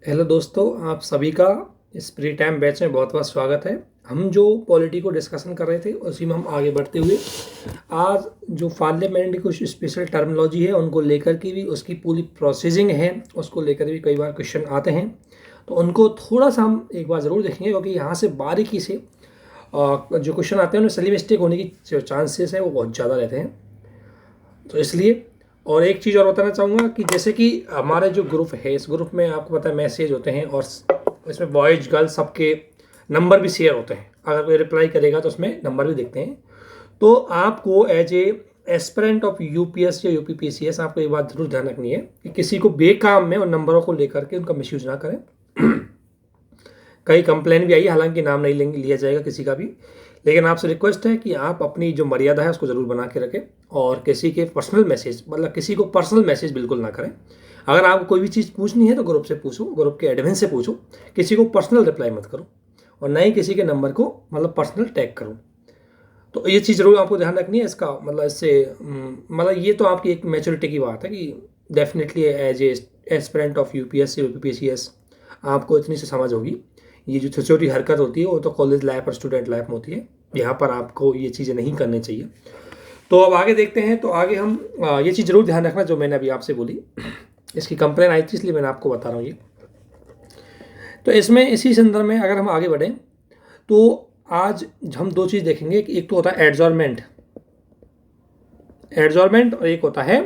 Hello दोस्तों, आप सभी का इस फ्री टाइम बैच में बहुत बहुत स्वागत है। हम जो पॉलिटी को डिस्कशन कर रहे थे उसी में हम आगे बढ़ते हुए आज जो पार्लियामेंट की कुछ स्पेशल टर्मिनोलॉजी है उनको लेकर के भी उसकी पूरी प्रोसेसिंग है उसको लेकर भी कई बार क्वेश्चन आते हैं, तो उनको थोड़ा सा हम एक बार ज़रूर देखेंगे क्योंकि यहाँ से बारीकी से जो क्वेश्चन आते हैं उनमें सही मिस्टेक होने की जो चांसेस है वो बहुत ज़्यादा रहते हैं। तो इसलिए और एक चीज़ और बताना चाहूँगा कि जैसे कि हमारे जो ग्रुप है इस ग्रुप में आपको पता है मैसेज होते हैं और इसमें बॉयज गर्ल्स सबके नंबर भी शेयर होते हैं। अगर कोई रिप्लाई करेगा तो उसमें नंबर भी दिखते हैं। तो आपको as a aspirant of UPS या यूपीपीसीएस आपको ये बात जरूर ध्यान रखनी है कि किसी को बेकाम में उन नंबरों को लेकर के उनका मिसयूज ना करें। कई कंप्लेन भी आई है, हालांकि नाम नहीं लेंगे लिया जाएगा किसी का भी, लेकिन आपसे रिक्वेस्ट है कि आप अपनी जो मर्यादा है उसको ज़रूर बना के रखें और किसी के पर्सनल मैसेज मतलब किसी को पर्सनल मैसेज बिल्कुल ना करें। अगर आपको कोई भी चीज़ पूछनी है तो ग्रुप से पूछो, ग्रुप के एडमिन से पूछो, किसी को पर्सनल रिप्लाई मत करो और ना ही किसी के नंबर को मतलब पर्सनल टैग करो। तो ये चीज़ जरूर आपको ध्यान रखनी है। इसका मतलब इससे मतलब ये तो आपकी एक मैच्योरिटी की बात है कि definitely as a aspirant of UPSC UPPCS आपको इतनी सी समझ होगी। ये जो छोटी छोटी हरकत होती है वो तो कॉलेज लाइफ और स्टूडेंट लाइफ में होती है, यहाँ पर आपको ये चीज़ें नहीं करनी चाहिए। तो अब आगे देखते हैं। तो आगे हम ये चीज़ जरूर ध्यान रखना जो मैंने अभी आपसे बोली, इसकी कंप्लेन आई थी इसलिए मैंने आपको बता रहा हूँ ये। तो इसमें इसी संदर्भ में अगर हम आगे बढ़ें तो आज हम दो चीज़ देखेंगे कि एक तो होता है एडजॉर्नमेंट और एक होता है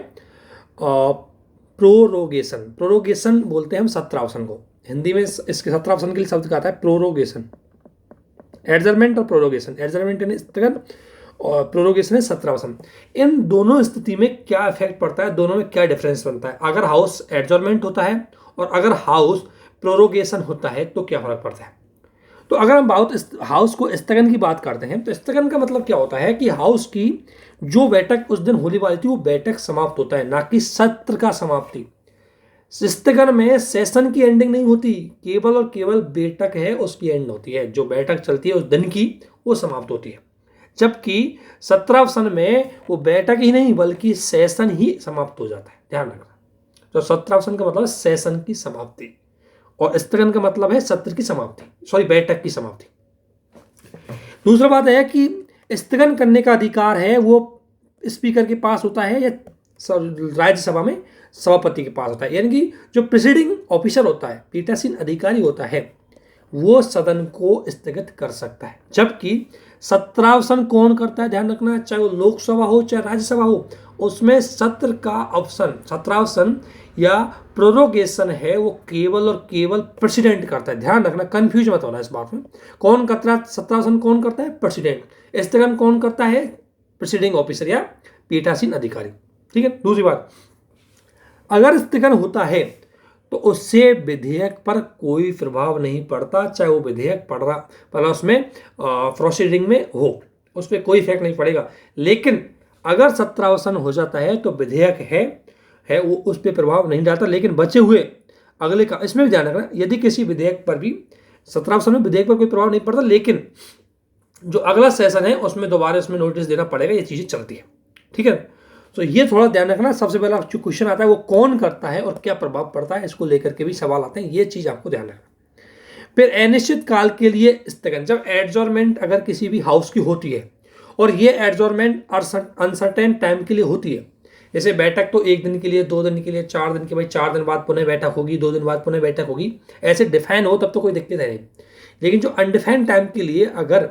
प्रोरोगेशन। प्रोरोगेशन बोलते हैं हम सत्रावसन को, हिंदी में इसके सत्रावसन के लिए शब्द कहता है प्रोरोगेशन। एडजर्मेंट और प्रोरोगेशन, एडजर्मेंट यानी स्थगन और प्रोरोगेशन है सत्रावसन। इन दोनों स्थिति में क्या इफेक्ट पड़ता है, दोनों में क्या डिफरेंस बनता है? अगर हाउस एडजर्मेंट होता है और अगर हाउस प्रोरोगेशन होता है तो क्या फर्क पड़ता है? तो अगर हम हाउस को स्थगन की बात करते हैं तो स्थगन का मतलब क्या होता है कि हाउस की जो बैठक उस दिन होने वाली थी वो बैठक समाप्त होता है, ना कि सत्र का समाप्ति। स्थगन में सेशन की एंडिंग नहीं होती, केवल और केवल बैठक है उसकी एंड होती है। जो बैठक चलती है उस दिन की वो समाप्त होती है, जबकि सत्रावसन में वो बैठक ही नहीं बल्कि सेशन ही समाप्त हो जाता है। ध्यान रखना, तो सत्रावसन का मतलब सेशन की समाप्ति और स्थगन का मतलब है सत्र की समाप्ति, सॉरी बैठक की समाप्ति। दूसरा बात है कि स्थगन करने का अधिकार है वो स्पीकर के पास होता है या राज्यसभा में सभापति के पास होता है। यानी कि जो प्रिसीडिंग ऑफिसर होता है, पीठासीन अधिकारी होता है, वो सदन को स्थगित कर सकता है, जबकि सत्रावसन कौन करता है? ध्यान रखना, चाहे वो लोकसभा हो चाहे राज्यसभा हो, उसमें सत्र का ऑप्शन सत्रावसन या प्रोरोगेशन है वो केवल और केवल प्रेसिडेंट करता है। ध्यान रखना, कंफ्यूज मत होना इस बात में। कौन करता है सत्रावसन? कौन करता है? प्रेसिडेंट। स्थगन कौन करता है? प्रिसीडिंग ऑफिसर या पीठासीन अधिकारी। ठीक है। दूसरी बात, अगर स्थगन होता है तो उससे विधेयक पर कोई प्रभाव नहीं पड़ता, चाहे वो विधेयक पढ़ रहा पहला उसमें प्रोसीडिंग में हो, उस पर कोई इफेक्ट नहीं पड़ेगा। लेकिन अगर सत्रावसन हो जाता है तो विधेयक है वो उस पर प्रभाव नहीं डालता, लेकिन बचे हुए अगले का इसमें भी ध्यान रखना, यदि किसी विधेयक पर भी सत्रावसन में विधेयक पर कोई प्रभाव नहीं पड़ता, लेकिन जो अगला सेशन है उसमें दोबारा उसमें नोटिस देना पड़ेगा, ये चीज़ें चलती है। ठीक है। तो ये थोड़ा ध्यान रखना। सबसे पहला जो क्वेश्चन आता है वो कौन करता है और क्या प्रभाव पड़ता है, इसको लेकर के भी सवाल आते हैं, ये चीज आपको ध्यान रखना। फिर अनिश्चित काल के लिए स्थगन, जब एडजॉर्नमेंट अगर किसी भी हाउस की होती है और ये एडजॉर्नमेंट अनसर्टेन टाइम के लिए होती है, जैसे बैठक तो 1 दिन के लिए, 2 दिन के लिए, 4 दिन के, भाई 4 दिन बाद पुनः बैठक होगी, 2 दिन बाद पुनः बैठक होगी, ऐसे डिफाइन हो तब तो कोई दिक्कत है नहीं। लेकिन जो अनडिफाइंड टाइम के लिए अगर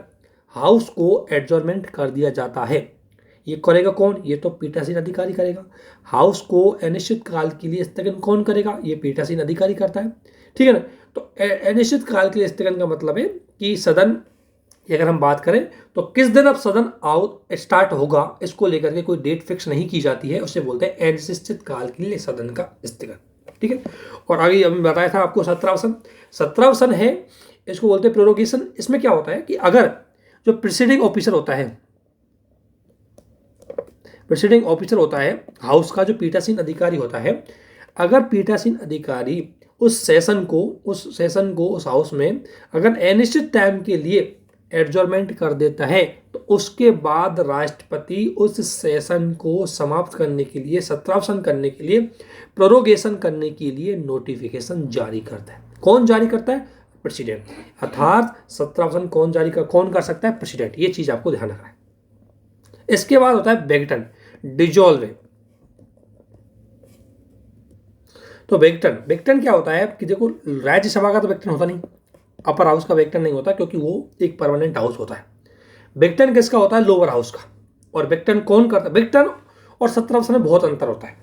हाउस को एडजॉर्नमेंट कर दिया जाता है, ये करेगा कौन? ये तो पीठासीन अधिकारी करेगा। हाउस को अनिश्चित काल के लिए स्थगन कौन करेगा? ये पीठासीन अधिकारी करता है। ठीक है ना। तो अनिश्चित काल के लिए स्थगन का मतलब है कि सदन की अगर हम बात करें तो किस दिन अब सदन स्टार्ट होगा, इसको लेकर के कोई डेट फिक्स नहीं की जाती है, उसे बोलते हैं अनिश्चित काल के लिए सदन का स्थगन। ठीक है। और आगे अभी बताया था आपको सत्रावसन है, इसको बोलते हैं प्रोरोगेशन। इसमें क्या होता है कि अगर जो प्रिसीडिंग ऑफिसर होता है हाउस का, जो पीठासीन अधिकारी होता है, अगर पीठासीन अधिकारी उस सेशन को उस हाउस में अगर अनिश्चित टाइम के लिए एडजॉर्नमेंट कर देता है तो उसके बाद राष्ट्रपति उस सेशन को समाप्त करने के लिए, सत्रावसन करने के लिए, प्रोरोगेशन करने के लिए नोटिफिकेशन जारी करता है। कौन जारी करता है? प्रेसिडेंट। अर्थात 17 कौन कर सकता है? प्रेसिडेंट। ये चीज आपको ध्यान रखना है। इसके बाद होता है बेक्टन, डिजोल्व। तो बेक्टन क्या होता है कि देखो, राज्यसभा का तो बेक्टन होता नहीं, अपर हाउस का बेक्टन नहीं होता, क्योंकि वो एक परमानेंट हाउस होता है। बेक्टन किसका होता है? लोअर हाउस का। और बेक्टन कौन करता है? बेक्टन और 17 में बहुत अंतर होता है।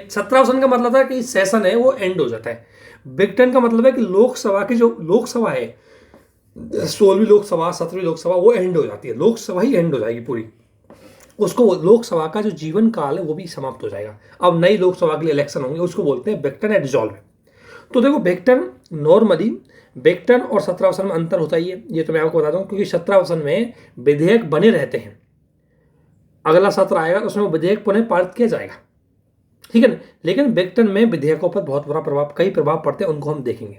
17 का मतलब है कि सेशन है वो एंड हो जाता है। बेक्टन का मतलब है कि लोकसभा की जो लोकसभा है, 16वीं लोकसभा, 17वीं लोकसभा, वो एंड हो जाती है। लोकसभा ही एंड हो जाएगी पूरी, उसको लोकसभा का जो जीवन काल है वो भी समाप्त हो जाएगा। अब नई लोकसभा के लिए इलेक्शन होंगे, उसको बोलते हैं बेक्टन या डिसॉल्व। तो देखो, बेक्टन नॉर्मली बेक्टन और 17 में अंतर होता ही है, ये तो मैं आपको बता दूं, क्योंकि 17 में विधेयक बने रहते हैं। अगला सत्र आएगा तो उसमें विधेयक पुनः पारित किया जाएगा, ठीक है ना। लेकिन बेक्टन में विधेयकों पर बहुत बड़ा प्रभाव, कई प्रभाव पड़ते हैं, उनको हम देखेंगे।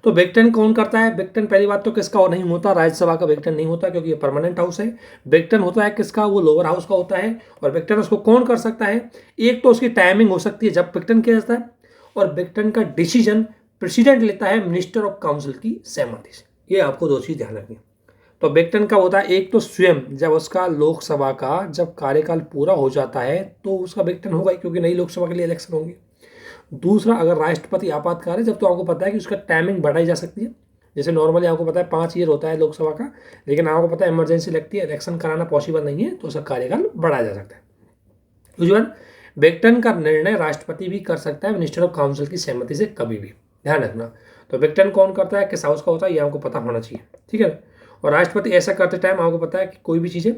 तो बेक्टन कौन करता है? बेक्टन पहली बात तो किसका और नहीं होता? राज्यसभा का बेक्टन नहीं होता, क्योंकि ये परमानेंट हाउस है। बेक्टन होता है किसका? वो लोअर हाउस का होता है। और बेक्टन उसको कौन कर सकता है? एक तो उसकी टाइमिंग हो सकती है जब बेक्टन किया जाता है, और बेक्टन का डिसीजन प्रेसिडेंट लेता है मिनिस्टर ऑफ काउंसिल की सहमति से। ये आपको दो चीज ध्यान रखनी है। तो बेक्टन का होता है एक तो स्वयं, जब उसका लोकसभा का जब कार्यकाल पूरा हो जाता है तो उसका बेक्टन होगा ही, क्योंकि नई लोकसभा के लिए इलेक्शन होंगे। दूसरा, अगर राष्ट्रपति आपातकाल है जब, तो आपको पता है कि उसका टाइमिंग बढ़ाई जा सकती है। जैसे नॉर्मली आपको पता है 5 ईयर होता है लोकसभा का, लेकिन आपको पता है इमरजेंसी लगती है, इलेक्शन कराना पॉसिबल नहीं है, तो उसका कार्यकाल बढ़ाया जा सकता है। दूसरी बात, बेक्टन का निर्णय राष्ट्रपति भी कर सकता है मिनिस्टर ऑफ काउंसिल की सहमति से, कभी भी ध्यान रखना। तो बेक्टन कौन करता है, किस हाउस का होता है, ये आपको पता होना चाहिए, ठीक है। और राष्ट्रपति ऐसा करते टाइम आपको पता है कि कोई भी चीज़ें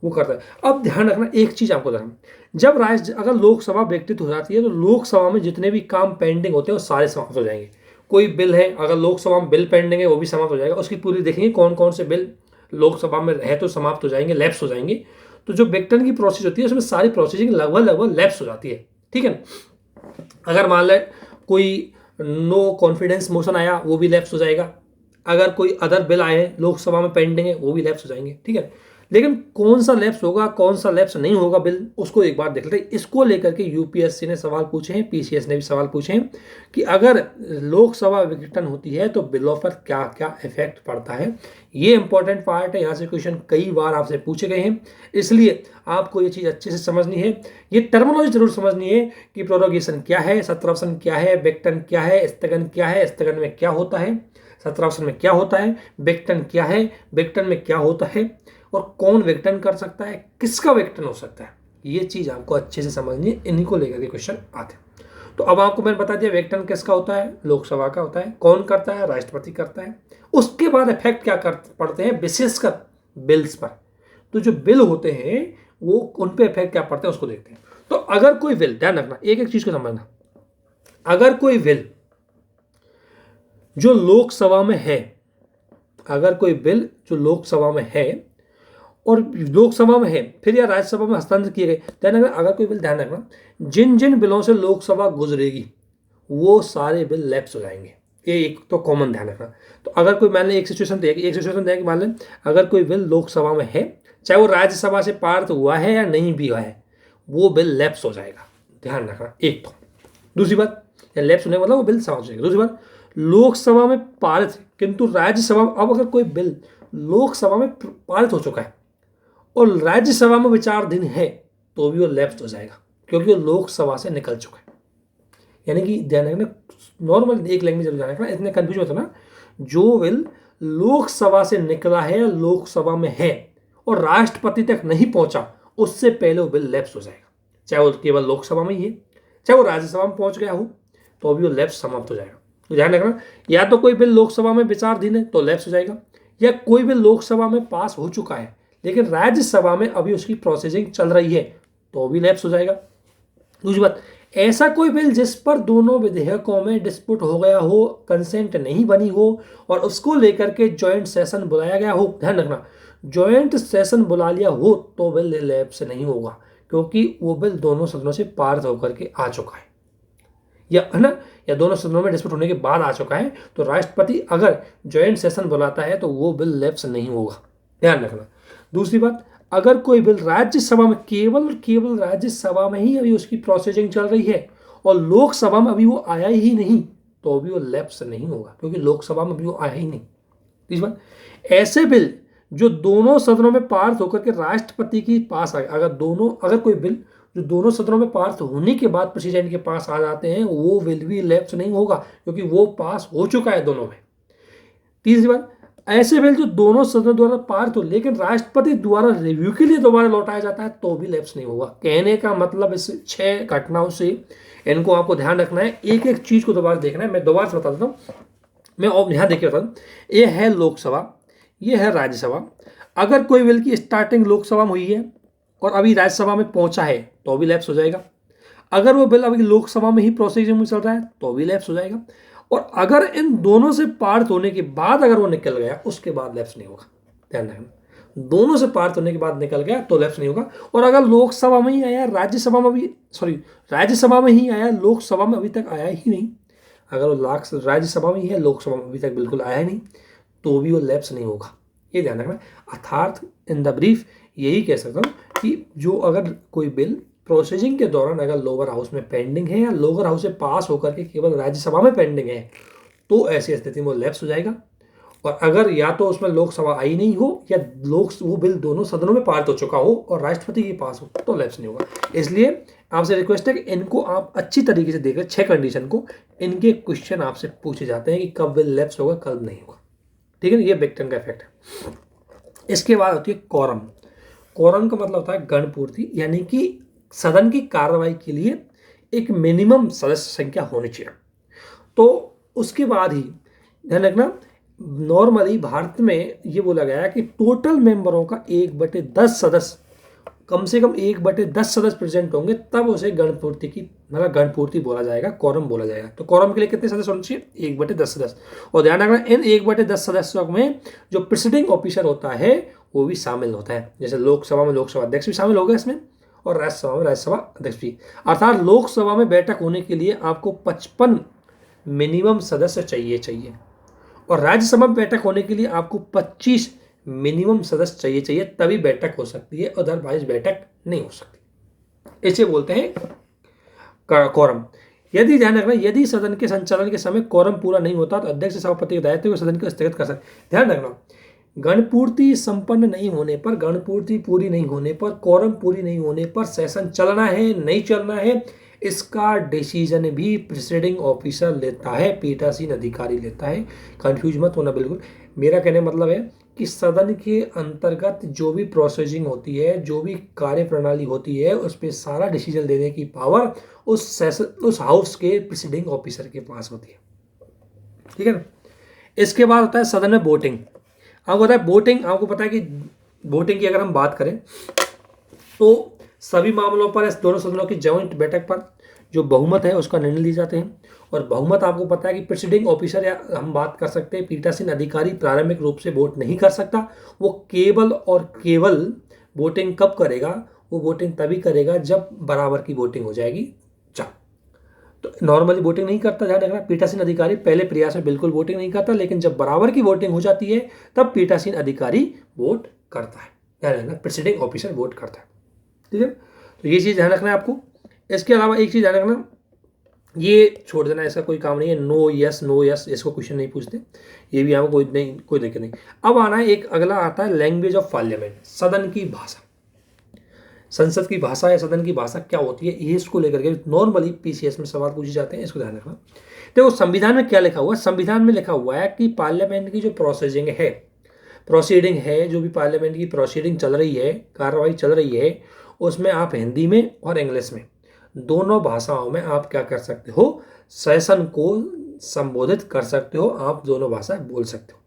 वो करता है। अब ध्यान रखना एक चीज़ आपको ध्यान, जब अगर लोकसभा व्यक्तित्व हो जाती है तो लोकसभा में जितने भी काम पेंडिंग होते हैं वो सारे समाप्त हो जाएंगे। कोई बिल है, अगर लोकसभा में बिल पेंडिंग है, वो भी समाप्त हो जाएगा। उसकी पूरी देखेंगे कौन कौन से बिल लोकसभा में है तो समाप्त हो जाएंगे, लैप्स हो जाएंगे। तो जो बेक्टन की प्रोसेस होती है उसमें सारी प्रोसेसिंग लगभग लैप्स हो जाती है, ठीक है। अगर मान लें कोई नो कॉन्फिडेंस मोशन आया, वो भी लैप्स हो जाएगा। अगर कोई अदर बिल आए हैं लोकसभा में पेंडिंग है, वो भी लैप्स हो जाएंगे, ठीक है। लेकिन कौन सा लैप्स होगा, कौन सा लैप्स नहीं होगा बिल, उसको एक बार देख लेते हैं। इसको लेकर के यूपीएससी ने सवाल पूछे हैं, पीसीएस ने भी सवाल पूछे हैं कि अगर लोकसभा विघटन होती है तो बिलों पर क्या क्या इफेक्ट पड़ता है। ये इंपॉर्टेंट पार्ट है, यहाँ से क्वेश्चन कई बार आपसे पूछे गए हैं, इसलिए आपको ये चीज़ अच्छे से समझनी है। ये टर्मिनोलॉजी जरूर समझनी है कि प्रोरोगेशन क्या है, 17 क्या है, बेक्टन क्या है, स्थगन क्या है, स्थगन में क्या होता है, 17 में क्या होता है, बेक्टन क्या है, बेक्टन में क्या होता है, और कौन वेक्टन कर सकता है, किसका वेक्टन हो सकता है। ये चीज आपको अच्छे से समझनी है, इन्हीं को लेकर के क्वेश्चन आते हैं। तो अब आपको मैंने बता दिया वेक्टन किसका होता है, लोकसभा का होता है। कौन करता है, राष्ट्रपति करता है। उसके बाद इफेक्ट क्या पड़ते हैं, विशेषकर बिल्स पर। तो जो बिल होते हैं वो उन पे इफेक्ट क्या पड़ते हैं उसको देखते हैं। तो अगर कोई बिल, ध्यान रखना एक एक चीज को समझना, अगर कोई बिल जो लोकसभा में है, अगर कोई बिल जो लोकसभा में है और लोकसभा में है फिर या राज्यसभा में हस्तांतरित किए गए, ध्यान रखना अगर कोई बिल, ध्यान रखना जिन जिन बिलों से लोकसभा गुजरेगी वो सारे बिल लैप्स हो जाएंगे। ये एक तो कॉमन ध्यान रखना। तो अगर कोई मान लें एक सिचुएशन दिया कि मान लें अगर कोई बिल लोकसभा में है, चाहे वो राज्यसभा से पारित हुआ है या नहीं भी हुआ है, वो बिल लैप्स हो जाएगा, ध्यान रखना एक तो। दूसरी बात, लैप्स होने मतलब वो बिल समाप्त हो जाएगा। दूसरी बात, लोकसभा में पारित है किंतु राज्यसभा, अब अगर कोई बिल लोकसभा में पारित हो चुका है और राज्यसभा में विचाराधीन है तो भी वो लैप्स हो जाएगा, क्योंकि वो लोकसभा से निकल चुका है। यानी कि ध्यान रखना, नॉर्मल एक लैंग्वेज ध्यान रखना, इतने कंफ्यूज मत होना। जो बिल लोकसभा से निकला है, लोकसभा में है और राष्ट्रपति तक नहीं पहुंचा, उससे पहले वो बिल लैप्स हो जाएगा। चाहे वो केवल लोकसभा में ही है, चाहे वो राज्यसभा में पहुंच गया हो, तो भी वो लैप्स समाप्त हो जाएगा। तो ध्यान रखना, या तो कोई बिल लोकसभा में विचाराधीन है तो लैप्स हो जाएगा, या कोई बिल लोकसभा में पास हो चुका है लेकिन राज्यसभा में अभी उसकी प्रोसेसिंग चल रही है तो भी लैप्स हो जाएगा। दूसरी बात, ऐसा कोई बिल जिस पर दोनों विधेयकों में डिस्प्यूट हो गया हो, कंसेंट नहीं बनी हो और उसको लेकर के ज्वाइंट सेशन बुलाया गया हो, ध्यान रखना ज्वाइंट सेशन बुला लिया हो तो बिल लैप्स नहीं होगा, क्योंकि वो बिल दोनों सदनों से पारित होकर के आ चुका है, या है ना, या दोनों सदनों में डिस्प्यूट होने के बाद आ चुका है। तो राष्ट्रपति अगर ज्वाइंट सेशन बुलाता है तो वो बिल लैप्स नहीं होगा, ध्यान रखना। दूसरी बात, अगर कोई बिल राज्यसभा में, केवल राज्यसभा में ही अभी उसकी प्रोसेसिंग चल रही है और लोकसभा में अभी वो आया ही नहीं, तो भी वो लैप्स नहीं होगा, क्योंकि लोकसभा में भी वो आया ही नहीं। तीसरी बात, ऐसे बिल जो दोनों सदनों में पास होकर के राष्ट्रपति के पास आ, अगर कोई बिल जो दोनों सदनों में पास होने के बाद प्रेसिडेंट के पास आ जाते हैं, वो बिल भी लैप्स नहीं होगा, क्योंकि वो पास हो चुका है दोनों में। तीसरी बात, ऐसे बिल जो दोनों सदनों द्वारा पारित हो लेकिन राष्ट्रपति द्वारा रिव्यू के लिए दोबारा लौटाया जाता है, तो भी लैप्स नहीं होगा। कहने का मतलब इस 6 घटनाओं से इनको आपको ध्यान रखना है, एक एक चीज को दोबारा देखना है। मैं दोबारा से बता देता हूँ, मैं और यहाँ देखिए बता दूँ, ये है लोकसभा, ये है राज्यसभा। अगर कोई बिल की स्टार्टिंग लोकसभा में हुई है और अभी राज्यसभा में पहुंचा है, तो भी लैप्स हो जाएगा। अगर वो बिल अभी लोकसभा में ही प्रोसीजर में चल रहा है, तो भी लैप्स हो जाएगा। और अगर इन दोनों से पारित होने के बाद अगर वो निकल गया, उसके बाद लैप्स नहीं होगा। ध्यान रखना, दोनों से पारित होने के बाद निकल गया तो लैप्स नहीं होगा। और अगर लोकसभा में ही आया, राज्यसभा में भी, राज्यसभा में ही आया, लोकसभा में अभी तक आया ही नहीं, अगर वो राज्यसभा में ही है, लोकसभा में अभी तक बिल्कुल आया ही नहीं, तो भी वो लैप्स नहीं होगा। ये ध्यान रखना। अर्थात इन द ब्रीफ यही कह सकता हूँ कि जो अगर कोई बिल प्रोसेसिंग के दौरान अगर लोअर हाउस में पेंडिंग है या लोअर हाउस से पास होकर के केवल राज्यसभा में पेंडिंग है, तो ऐसी स्थिति में वो लैप्स हो जाएगा। और अगर या तो उसमें लोकसभा आई नहीं हो या वो बिल दोनों सदनों में पारित हो चुका हो और राष्ट्रपति के पास हो, तो लैप्स नहीं होगा। इसलिए आपसे रिक्वेस्ट है कि इनको आप अच्छी तरीके से देख लें, 6 कंडीशन को। इनके क्वेश्चन आपसे पूछे जाते हैं कि कब बिल लैप्स होगा, कब नहीं होगा। ठीक है ना, ये बेक्टन का इफेक्ट है। इसके बाद होती है कोरम। कोरम का मतलब होता है गणपूर्ति, यानी कि सदन की कार्रवाई के लिए एक मिनिमम सदस्य संख्या होनी चाहिए। तो उसके बाद ही ध्यान रखना, नॉर्मली भारत में ये बोला गया है कि टोटल मेंबरों का 1/10 सदस्य, कम से कम 1/10 सदस्य प्रेजेंट होंगे, तब उसे गणपूर्ति की मतलब गणपूर्ति बोला जाएगा, कोरम बोला जाएगा। तो कोरम के लिए कितने सदस्य होने चाहिए? 1/10 सदस्य। और ध्यान रखना, इन 1/10 सदस्यों में जो प्रेसिडिंग ऑफिसर होता है वो भी शामिल होता है। जैसे लोकसभा में लोकसभा अध्यक्ष भी शामिल होगा इसमें, और राज्यसभा में राज्यसभा अध्यक्ष भी। अर्थात लोकसभा में बैठक होने के लिए आपको 55 मिनिमम सदस्य चाहिए, और राज्यसभा में बैठक होने के लिए आपको 25 मिनिमम सदस्य चाहिए, तभी बैठक हो सकती है, अदरवाइज बैठक नहीं हो सकती। इसे बोलते हैं कोरम। यदि ध्यान रखना, यदि सदन के संचालन के समय कोरम पूरा नहीं होता तो अध्यक्ष सभापति के दायित्व सदन को स्थगित कर सकते। ध्यान रखना, गणपूर्ति संपन्न नहीं होने पर, गणपूर्ति पूरी नहीं होने पर, कोरम पूरी नहीं होने पर सेशन चलना है नहीं चलना है, इसका डिसीजन भी प्रिसाइडिंग ऑफिसर लेता है, पीठासीन अधिकारी लेता है। कंफ्यूज मत होना बिल्कुल। मेरा कहने मतलब है कि सदन के अंतर्गत जो भी प्रोसेसिंग होती है, जो भी कार्य प्रणाली होती है, उस पर सारा डिसीजन लेने की पावर उस हाउस के प्रिसाइडिंग ऑफिसर के पास होती है। ठीक है ना। इसके बाद होता है सदन में वोटिंग। आपको पता है वोटिंग, आपको पता है कि वोटिंग की अगर हम बात करें तो सभी मामलों पर इस दोनों सदनों की जॉइंट बैठक पर जो बहुमत है उसका निर्णय लिए जाते हैं। और बहुमत आपको पता है कि प्रेसिडिंग ऑफिसर, या हम बात कर सकते हैं पीठासीन अधिकारी, प्रारंभिक रूप से वोट नहीं कर सकता। वो केवल और केवल वोटिंग कब करेगा? वो वोटिंग तभी करेगा जब बराबर की वोटिंग हो जाएगी। तो नॉर्मली वोटिंग नहीं करता। ध्यान रखना, पीठासीन अधिकारी पहले प्रयास में बिल्कुल वोटिंग नहीं करता, लेकिन जब बराबर की वोटिंग हो जाती है तब पीठासीन अधिकारी वोट करता है। ध्यान रखना, प्रेसिडिंग ऑफिसर वोट करता है। ठीक है, तो ये चीज़ ध्यान रखना है आपको। इसके अलावा एक चीज़ ध्यान रखना, ये छोड़ देना, ऐसा कोई काम नहीं है। नो यस इसको क्वेश्चन नहीं पूछते, ये भी आपको कोई दिक्कत नहीं। अब आना है एक अगला आता है लैंग्वेज ऑफ पार्लियामेंट, सदन की भाषा। संसद की भाषा या सदन की भाषा क्या होती है, ये इसको लेकर के नॉर्मली पीसीएस में सवाल पूछे जाते हैं, इसको ध्यान रखना। देखो संविधान में क्या लिखा हुआ है, संविधान में लिखा हुआ है कि पार्लियामेंट की जो प्रोसीडिंग है, जो भी पार्लियामेंट की प्रोसीडिंग चल रही है, कार्रवाई चल रही है, उसमें आप हिंदी में और इंग्लिश में, दोनों भाषाओं में आप क्या कर सकते हो, सेशन को संबोधित कर सकते हो, आप दोनों भाषा बोल सकते हो।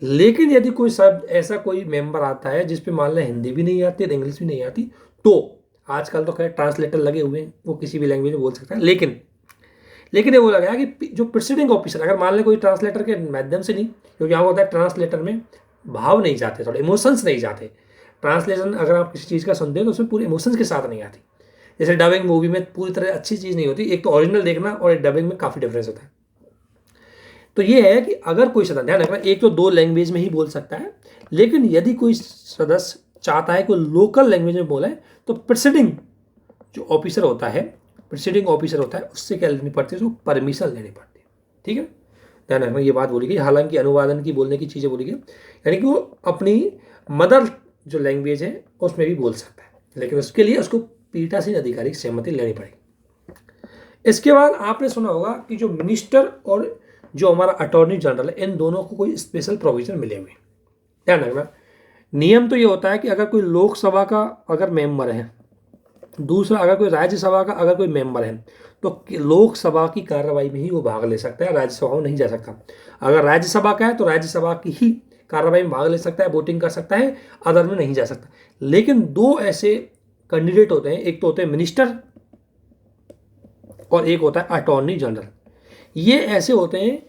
लेकिन यदि कोई शब्द ऐसा कोई मेंबर आता है जिस पे मान लें हिंदी भी नहीं आती और इंग्लिश भी नहीं आती, तो आजकल तो खैर ट्रांसलेटर लगे हुए हैं, वो किसी भी लैंग्वेज में बोल सकता है। लेकिन ये बोला गया कि जो प्रेसिडिंग ऑफिसर, अगर मान लें कोई ट्रांसलेटर के माध्यम से नहीं, क्योंकि यहाँ होता है ट्रांसलेटर में भाव नहीं जाते, थोड़े इमोशंस नहीं जाते। ट्रांसलेशन अगर आप किसी चीज़ का सुनते हो तो उसमें पूरे इमोशंस के साथ नहीं आती। जैसे डबिंग मूवी में पूरी तरह अच्छी चीज़ नहीं होती, एक तो ओरिजिनल देखना और एक डबिंग में काफ़ी डिफरेंस होता है। तो ये है कि अगर कोई सदस्य, ध्यान रखना, एक तो 2 लैंग्वेज में ही बोल सकता है, लेकिन यदि कोई सदस्य चाहता है कि लोकल लैंग्वेज में बोले तो प्रेसिडिंग ऑफिसर होता है, उससे क्या लेनी पड़ती है, उसको परमिशन लेनी पड़ती है। ठीक है, ध्यान रखना ये बात बोली गई। हालांकि अनुवादन की बोलने की चीज़ें बोली गई, यानी कि वो अपनी मदर जो लैंग्वेज है उसमें भी बोल सकता है, लेकिन उसके लिए उसको पीठासीन अधिकारी की सहमति लेनी पड़ेगी। इसके बाद आपने सुना होगा कि जो मिनिस्टर और जो हमारा अटॉर्नी जनरल है, इन दोनों को कोई स्पेशल प्रोविजन मिले हुए। ध्यान रखना, नियम तो ये होता है कि अगर कोई लोकसभा का अगर मेंबर है, दूसरा अगर कोई राज्यसभा का अगर कोई मेंबर है, तो लोकसभा की कार्रवाई में ही वो भाग ले सकता है, राज्यसभा में नहीं जा सकता। अगर राज्यसभा का है तो राज्यसभा की ही कार्रवाई में भाग ले सकता है, वोटिंग कर सकता है, अदर में नहीं जा सकता। लेकिन दो ऐसे कैंडिडेट होते हैं, एक तो होते हैं मिनिस्टर और एक होता है अटॉर्नी जनरल। ये ऐसे होते हैं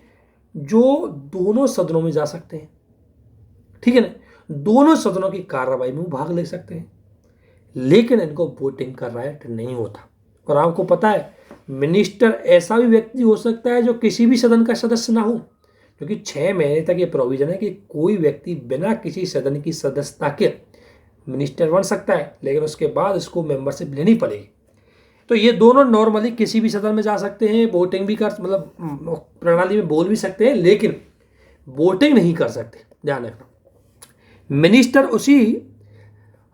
जो दोनों सदनों में जा सकते हैं, ठीक है ना, दोनों सदनों की कार्रवाई में भाग ले सकते हैं, लेकिन इनको वोटिंग का राइट नहीं होता। और आपको पता है मिनिस्टर ऐसा भी व्यक्ति हो सकता है जो किसी भी सदन का सदस्य ना हो, क्योंकि 6 महीने तक ये प्रोविजन है कि कोई व्यक्ति बिना किसी सदन की सदस्यता के मिनिस्टर बन सकता है, लेकिन उसके बाद इसको मेंबरशिप लेनी पड़ेगी। तो ये दोनों नॉर्मली किसी भी सदन में जा सकते हैं, वोटिंग भी कर मतलब प्रणाली में बोल भी सकते हैं, लेकिन वोटिंग नहीं कर सकते। ध्यान रखना, मिनिस्टर उसी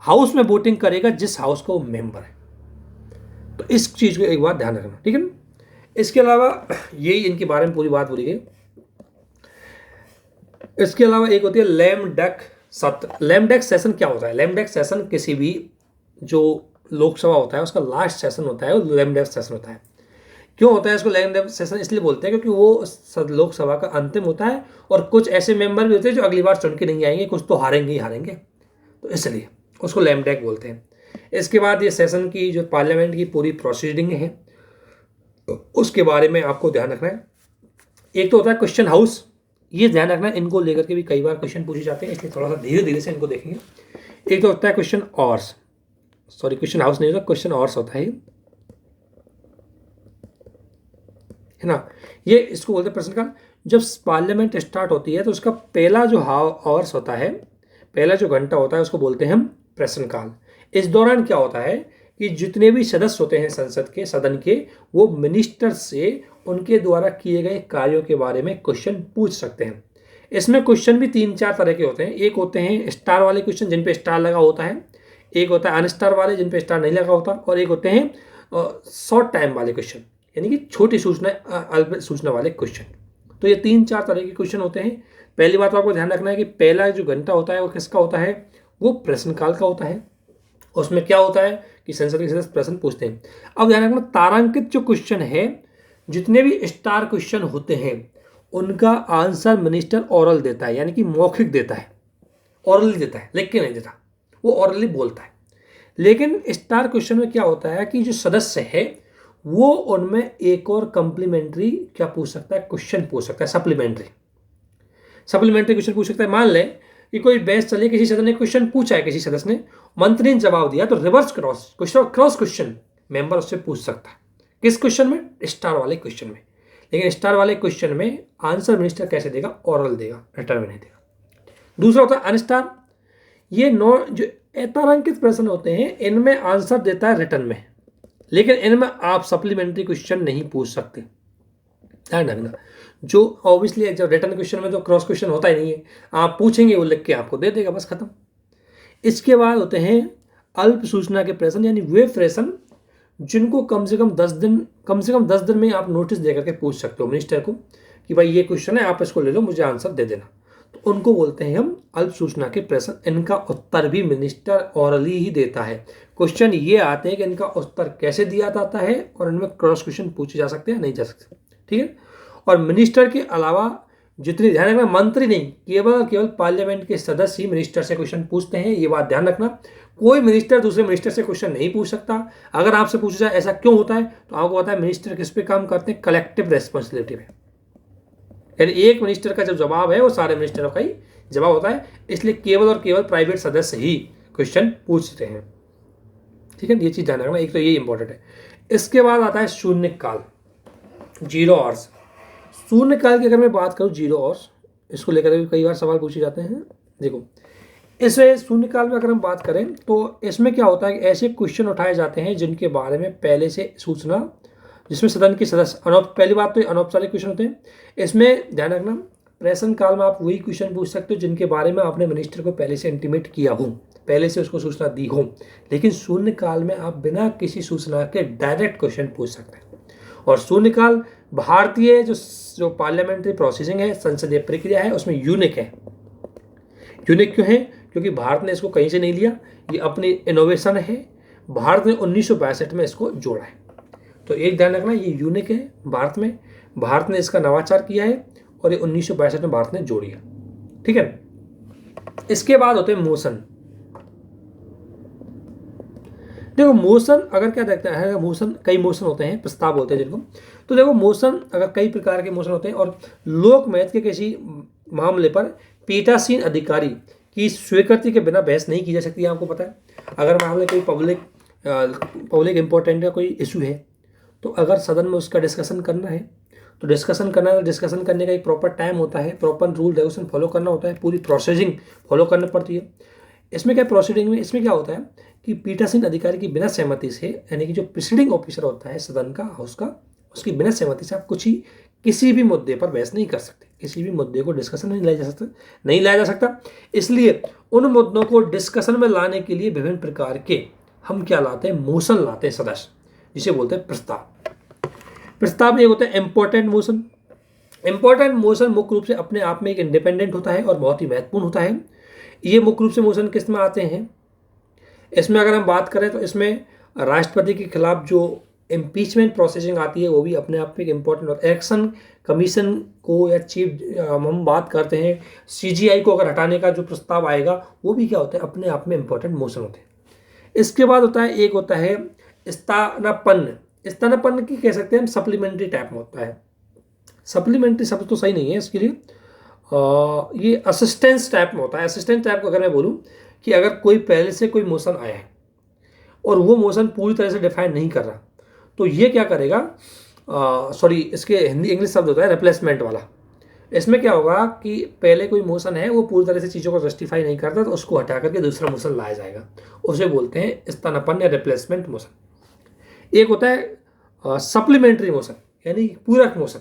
हाउस में वोटिंग करेगा जिस हाउस का वो मेंबर है। तो इस चीज़ को एक बार ध्यान रखना, ठीक है ना। इसके अलावा यही इनके बारे में पूरी बात बोली गई। इसके अलावा एक होती है लैम डक सत्र। लैम डक सेशन क्या होता है? लैम डक सेशन किसी भी जो लोकसभा होता है उसका लास्ट सेशन होता है, वो लैम डक सेशन होता है। क्यों होता है इसको लैम डक सेशन? इसलिए बोलते हैं क्योंकि वो लोकसभा का अंतिम होता है और कुछ ऐसे मेंबर भी होते हैं जो अगली बार चुन के नहीं आएंगे, कुछ तो हारेंगे ही हारेंगे, तो इसलिए उसको लैम डक बोलते हैं। इसके बाद ये सेशन की जो पार्लियामेंट की पूरी प्रोसीडिंग है उसके बारे में आपको ध्यान रखना है। एक तो होता है क्वेश्चन हाउस, ये ध्यान रखना, इनको लेकर के भी कई बार क्वेश्चन पूछे जाते हैं, इसलिए थोड़ा सा धीरे धीरे से इनको देखेंगे। एक तो होता है question hours, sorry question house नहीं होता, क्वेश्चन आवर्स होता है ना। ये इसको बोलते हैं प्रश्नकाल। जब पार्लियामेंट स्टार्ट होती है तो उसका पहला जो आवर्स होता है, पहला जो घंटा होता है उसको बोलते हैं हम प्रश्नकाल। इस दौरान क्या होता है कि जितने भी सदस्य होते हैं संसद के, सदन के, वो मिनिस्टर से उनके द्वारा किए गए कार्यों के बारे में क्वेश्चन पूछ सकते हैं। इसमें क्वेश्चन भी 3-4 तरह के होते हैं। एक होते हैं स्टार वाले क्वेश्चन जिन पे स्टार लगा होता है, एक होता है अनस्टार वाले जिन पे स्टार नहीं लगा होता, और एक होते हैं शॉर्ट टाइम वाले क्वेश्चन, यानी कि छोटी सूचना, अल्प सूचना वाले क्वेश्चन। तो ये 3-4 तरह के क्वेश्चन होते हैं। पहली बात आपको ध्यान रखना है कि पहला जो घंटा होता है वो किसका होता है? वो प्रश्नकाल का होता है। उसमें क्या होता है कि संसद के सदस्य प्रश्न पूछते हैं। अब ध्यान रखना, तारांकित जो क्वेश्चन है, जितने भी स्टार क्वेश्चन होते हैं उनका आंसर मिनिस्टर ओरल देता है, यानी कि मौखिक देता है, ओरली देता है, लिख के नहीं देता, वो ओरली बोलता है। लेकिन स्टार क्वेश्चन में क्या होता है कि जो सदस्य है वो उनमें एक और कम्प्लीमेंट्री क्या पूछ सकता है? क्वेश्चन पूछ सकता है, सप्लीमेंट्री क्वेश्चन पूछ सकता है। मान लें कि कोई बहस चले, किसी सदस्य ने क्वेश्चन पूछा है, किसी सदस्य ने, मंत्री ने जवाब दिया, तो रिवर्स क्रॉस क्वेश्चन मेंबर उससे पूछ सकता है। किस क्वेश्चन में? स्टार वाले क्वेश्चन में। लेकिन स्टार वाले क्वेश्चन में आंसर मिनिस्टर कैसे देगा? ओरल देगा, रिटर्न में नहीं देगा। दूसरा होता है अनस्टार। ये जो अतारांकित प्रश्न होते हैं इनमें आंसर देता है रिटर्न में, लेकिन इनमें आप सप्लीमेंट्री क्वेश्चन नहीं पूछ सकते। ध्यान रखना, जो ऑब्वियसली जो रिटर्न क्वेश्चन में तो क्रॉस क्वेश्चन होता ही नहीं है, आप पूछेंगे वो लिख के आपको दे देगा, बस खत्म। इसके बाद होते हैं अल्प सूचना के प्रश्न, यानी वे प्रश्न जिनको कम से कम 10 दिन में आप नोटिस दे करके पूछ सकते हो मिनिस्टर को कि भाई ये क्वेश्चन है, आप इसको ले लो, मुझे आंसर दे देना। तो उनको बोलते हैं हम अल्प सूचना के प्रश्न। इनका उत्तर भी मिनिस्टर ओरली ही देता है। क्वेश्चन ये आते हैं कि इनका उत्तर कैसे दिया जाता है और इनमें क्रॉस क्वेश्चन पूछे जा सकते हैं, नहीं जा सकते, ठीक है। और मिनिस्टर के अलावा जितनी, ध्यान रखना, मंत्री नहीं, केवल पार्लियामेंट के सदस्य ही मिनिस्टर से क्वेश्चन पूछते हैं, ये बात ध्यान रखना। कोई मिनिस्टर दूसरे मिनिस्टर से क्वेश्चन नहीं पूछ सकता। अगर आपसे पूछा जाए ऐसा क्यों होता है, तो आपको पता है मिनिस्टर किस पे काम करते हैं? कलेक्टिव रेस्पॉन्सिबिलिटी पे। यानी एक मिनिस्टर का जो जवाब है वो सारे मिनिस्टरों का ही जवाब होता है, इसलिए केवल और केवल प्राइवेट सदस्य ही क्वेश्चन पूछते हैं, ठीक है। ये चीज़ ध्यान रखना, एक तो ये इंपॉर्टेंट है। इसके बाद आता है शून्यकाल, 0 आवर्स। शून्यकाल की अगर मैं बात करूँ, 0 आवर्स, इसको लेकर भी कई बार सवाल पूछे जाते हैं। देखो, इसे शून्यकाल में अगर हम बात करें तो इसमें क्या होता है कि ऐसे क्वेश्चन उठाए जाते हैं जिनके बारे में पहले से सूचना जिसमें सदन के सदस्य पहली बात तो ये अनौपचारिक क्वेश्चन होते हैं। इसमें ध्यान रखना, प्रश्न काल में आप वही क्वेश्चन पूछ सकते हो जिनके बारे में आपने मिनिस्टर को पहले से इंटीमेट किया हो, पहले से उसको सूचना दी हो। लेकिन शून्य काल में आप बिना किसी सूचना के डायरेक्ट क्वेश्चन पूछ सकते हैं। और शून्यकाल भारतीय जो पार्लियामेंट्री प्रोसेसिंग है, संसदीय प्रक्रिया है, उसमें यूनिक है। यूनिक क्यों है? क्योंकि भारत ने इसको कहीं से नहीं लिया, ये अपनी इनोवेशन है। भारत ने 1962 में इसको जोड़ा है। तो एक ध्यान रखना, ये यूनिक है भारत में, भारत ने इसका नवाचार किया है और ये 1962 में भारत ने जोड़ी है। ठीक है। इसके बाद होते हैं मोशन। देखो मोशन अगर क्या देखता है, मोशन कई मोशन होते हैं, प्रस्ताव बोलते हैं जिनको। तो देखो मोशन अगर कई प्रकार के मोशन होते हैं और लोकमत के किसी मामले पर पीठासीन अधिकारी की स्वीकृति के बिना बहस नहीं की जा सकती है। आपको पता है, अगर मान लो कोई पब्लिक इंपॉर्टेंट का कोई इशू है, तो अगर सदन में उसका डिस्कशन करना है तो डिस्कशन करने का एक प्रॉपर टाइम होता है, प्रॉपर रूल रेगुलेशन फॉलो करना होता है, पूरी प्रोसीजिंग फॉलो करनी पड़ती है। इसमें क्या प्रोसीडिंग में इसमें क्या होता है कि पीठासीन अधिकारी की बिना सहमति से, यानी कि जो प्रिसीडिंग ऑफिसर होता है सदन का, हाउस का, उसकी बिना सहमति से आप किसी भी मुद्दे पर बहस नहीं कर सकते, किसी भी मुद्दे को डिस्कशन नहीं लाया जा सकता। इसलिए उन मुद्दों को डिस्कशन में लाने के लिए विभिन्न प्रकार के हम क्या लाते हैं, मोशन लाते हैं सदस्य, जिसे बोलते हैं प्रस्ताव। प्रस्ताव एक होता है इंपॉर्टेंट मोशन। इंपॉर्टेंट मोशन मुख्य रूप से अपने आप में एक इंडिपेंडेंट होता है और बहुत ही महत्वपूर्ण होता है। ये मुख्य रूप से मोशन किस में आते हैं? इसमें अगर हम बात करें तो इसमें राष्ट्रपति के खिलाफ जो इम्पीचमेंट प्रोसेसिंग आती है वो भी अपने आप में एक इम्पॉर्टेंट और एक्शन कमीशन को या चीफ हम बात करते हैं CGI को अगर हटाने का जो प्रस्ताव आएगा वो भी क्या होता है, अपने आप में इम्पॉर्टेंट मोशन होते हैं। इसके बाद होता है एक होता है स्थानापन्न की कह सकते हैं हम, सप्लीमेंट्री टाइप में होता है। सप्लीमेंट्री शब्द तो सही नहीं है इसके लिए, ये असिस्टेंस टाइप में होता है। असिस्टेंस टाइप को अगर मैं बोलूँ कि अगर कोई पहले से कोई मोशन आया है और वो मोशन पूरी तरह से डिफाइन नहीं कर रहा, तो ये क्या करेगा, इसके हिंदी इंग्लिश शब्द होता है रिप्लेसमेंट वाला। इसमें क्या होगा कि पहले कोई मोशन है वो पूरी तरह से चीज़ों को जस्टिफाई नहीं करता, तो उसको हटा करके दूसरा मोशन लाया जाएगा, उसे बोलते हैं स्थानापन्न या रिप्लेसमेंट मोशन। एक होता है सप्लीमेंट्री मोशन, यानी पूरक मोशन।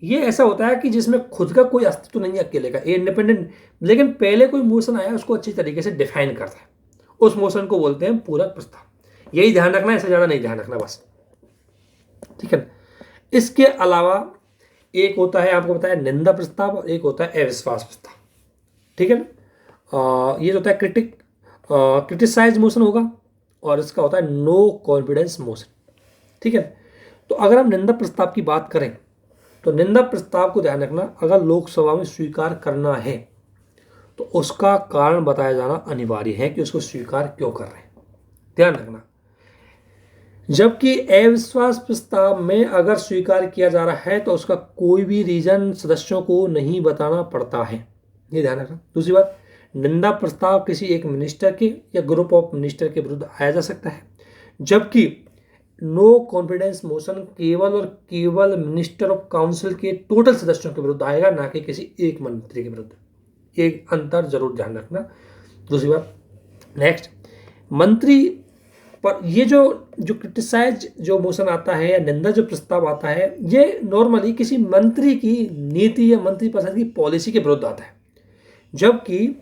ये ऐसा होता है कि जिसमें खुद का कोई अस्तित्व नहीं है अकेले का, ये इंडिपेंडेंट, लेकिन पहले कोई मोशन आया उसको अच्छी तरीके से डिफाइन करता है, उस मोशन को बोलते हैं पूरक प्रस्ताव। यही ध्यान रखना है, इससे ज़्यादा नहीं ध्यान रखना बस। ठीक है। इसके अलावा एक होता है, आपको बताया, निंदा प्रस्ताव और एक होता है अविश्वास प्रस्ताव। ठीक है ना। ये होता है क्रिटिसाइज मोशन होगा और इसका होता है नो कॉन्फिडेंस मोशन। ठीक है। तो अगर हम निंदा प्रस्ताव की बात करें तो निंदा प्रस्ताव को ध्यान रखना, अगर लोकसभा में स्वीकार करना है तो उसका कारण बताया जाना अनिवार्य है कि उसको स्वीकार क्यों कर रहे हैं, ध्यान रखना। जबकि अविश्वास प्रस्ताव में अगर स्वीकार किया जा रहा है तो उसका कोई भी रीजन सदस्यों को नहीं बताना पड़ता है, ये ध्यान रखना। दूसरी बात, निंदा प्रस्ताव किसी एक मिनिस्टर के या ग्रुप ऑफ मिनिस्टर के विरुद्ध आया जा सकता है, जबकि नो कॉन्फिडेंस मोशन केवल और केवल मिनिस्टर ऑफ काउंसिल के टोटल सदस्यों के विरुद्ध आएगा, ना कि किसी एक मंत्री के विरुद्ध। एक अंतर जरूर ध्यान रखना। दूसरी बात, नेक्स्ट, मंत्री पर ये जो क्रिटिसाइज जो मोशन आता है या निंदा जो प्रस्ताव आता है, ये नॉर्मली किसी मंत्री की नीति या मंत्री परिषद की पॉलिसी के विरुद्ध आता है, जबकि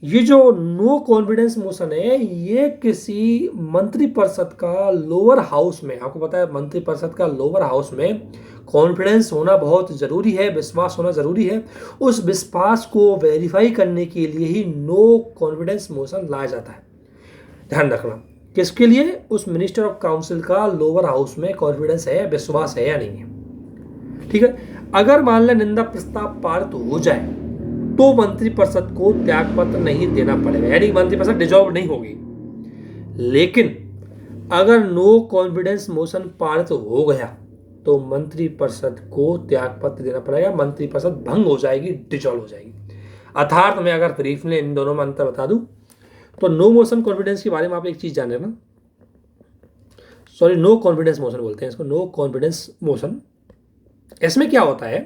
ये जो नो कॉन्फिडेंस मोशन है ये किसी मंत्री परिषद का लोअर हाउस में, आपको पता है मंत्री परिषद का लोअर हाउस में कॉन्फिडेंस होना बहुत ज़रूरी है, विश्वास होना ज़रूरी है। उस विश्वास को वेरीफाई करने के लिए ही नो कॉन्फिडेंस मोशन लाया जाता है। ध्यान रखना, किसके लिए? उस मिनिस्टर ऑफ काउंसिल का लोअर हाउस में कॉन्फिडेंस है, विश्वास है या नहीं है। ठीक है। अगर मान लें निंदा प्रस्ताव पारित हो जाए तो मंत्रिपरिषद को त्यागपत्र नहीं देना पड़ेगा, यानी मंत्रिपरिषद डिसॉल्व नहीं होगी। लेकिन अगर नो कॉन्फिडेंस मोशन पारित हो गया तो मंत्रिपरिषद को त्यागपत्र देना पड़ेगा, मंत्रिपरिषद भंग हो जाएगी, डिसॉल्व हो जाएगी। अर्थात मैं अगर ब्रीफली इन दोनों में अंतर बता दूं तो नो मोशन कॉन्फिडेंस के बारे में आप एक चीज जान लेना, नो कॉन्फिडेंस मोशन बोलते हैं इसको, नो कॉन्फिडेंस मोशन। इसमें क्या होता है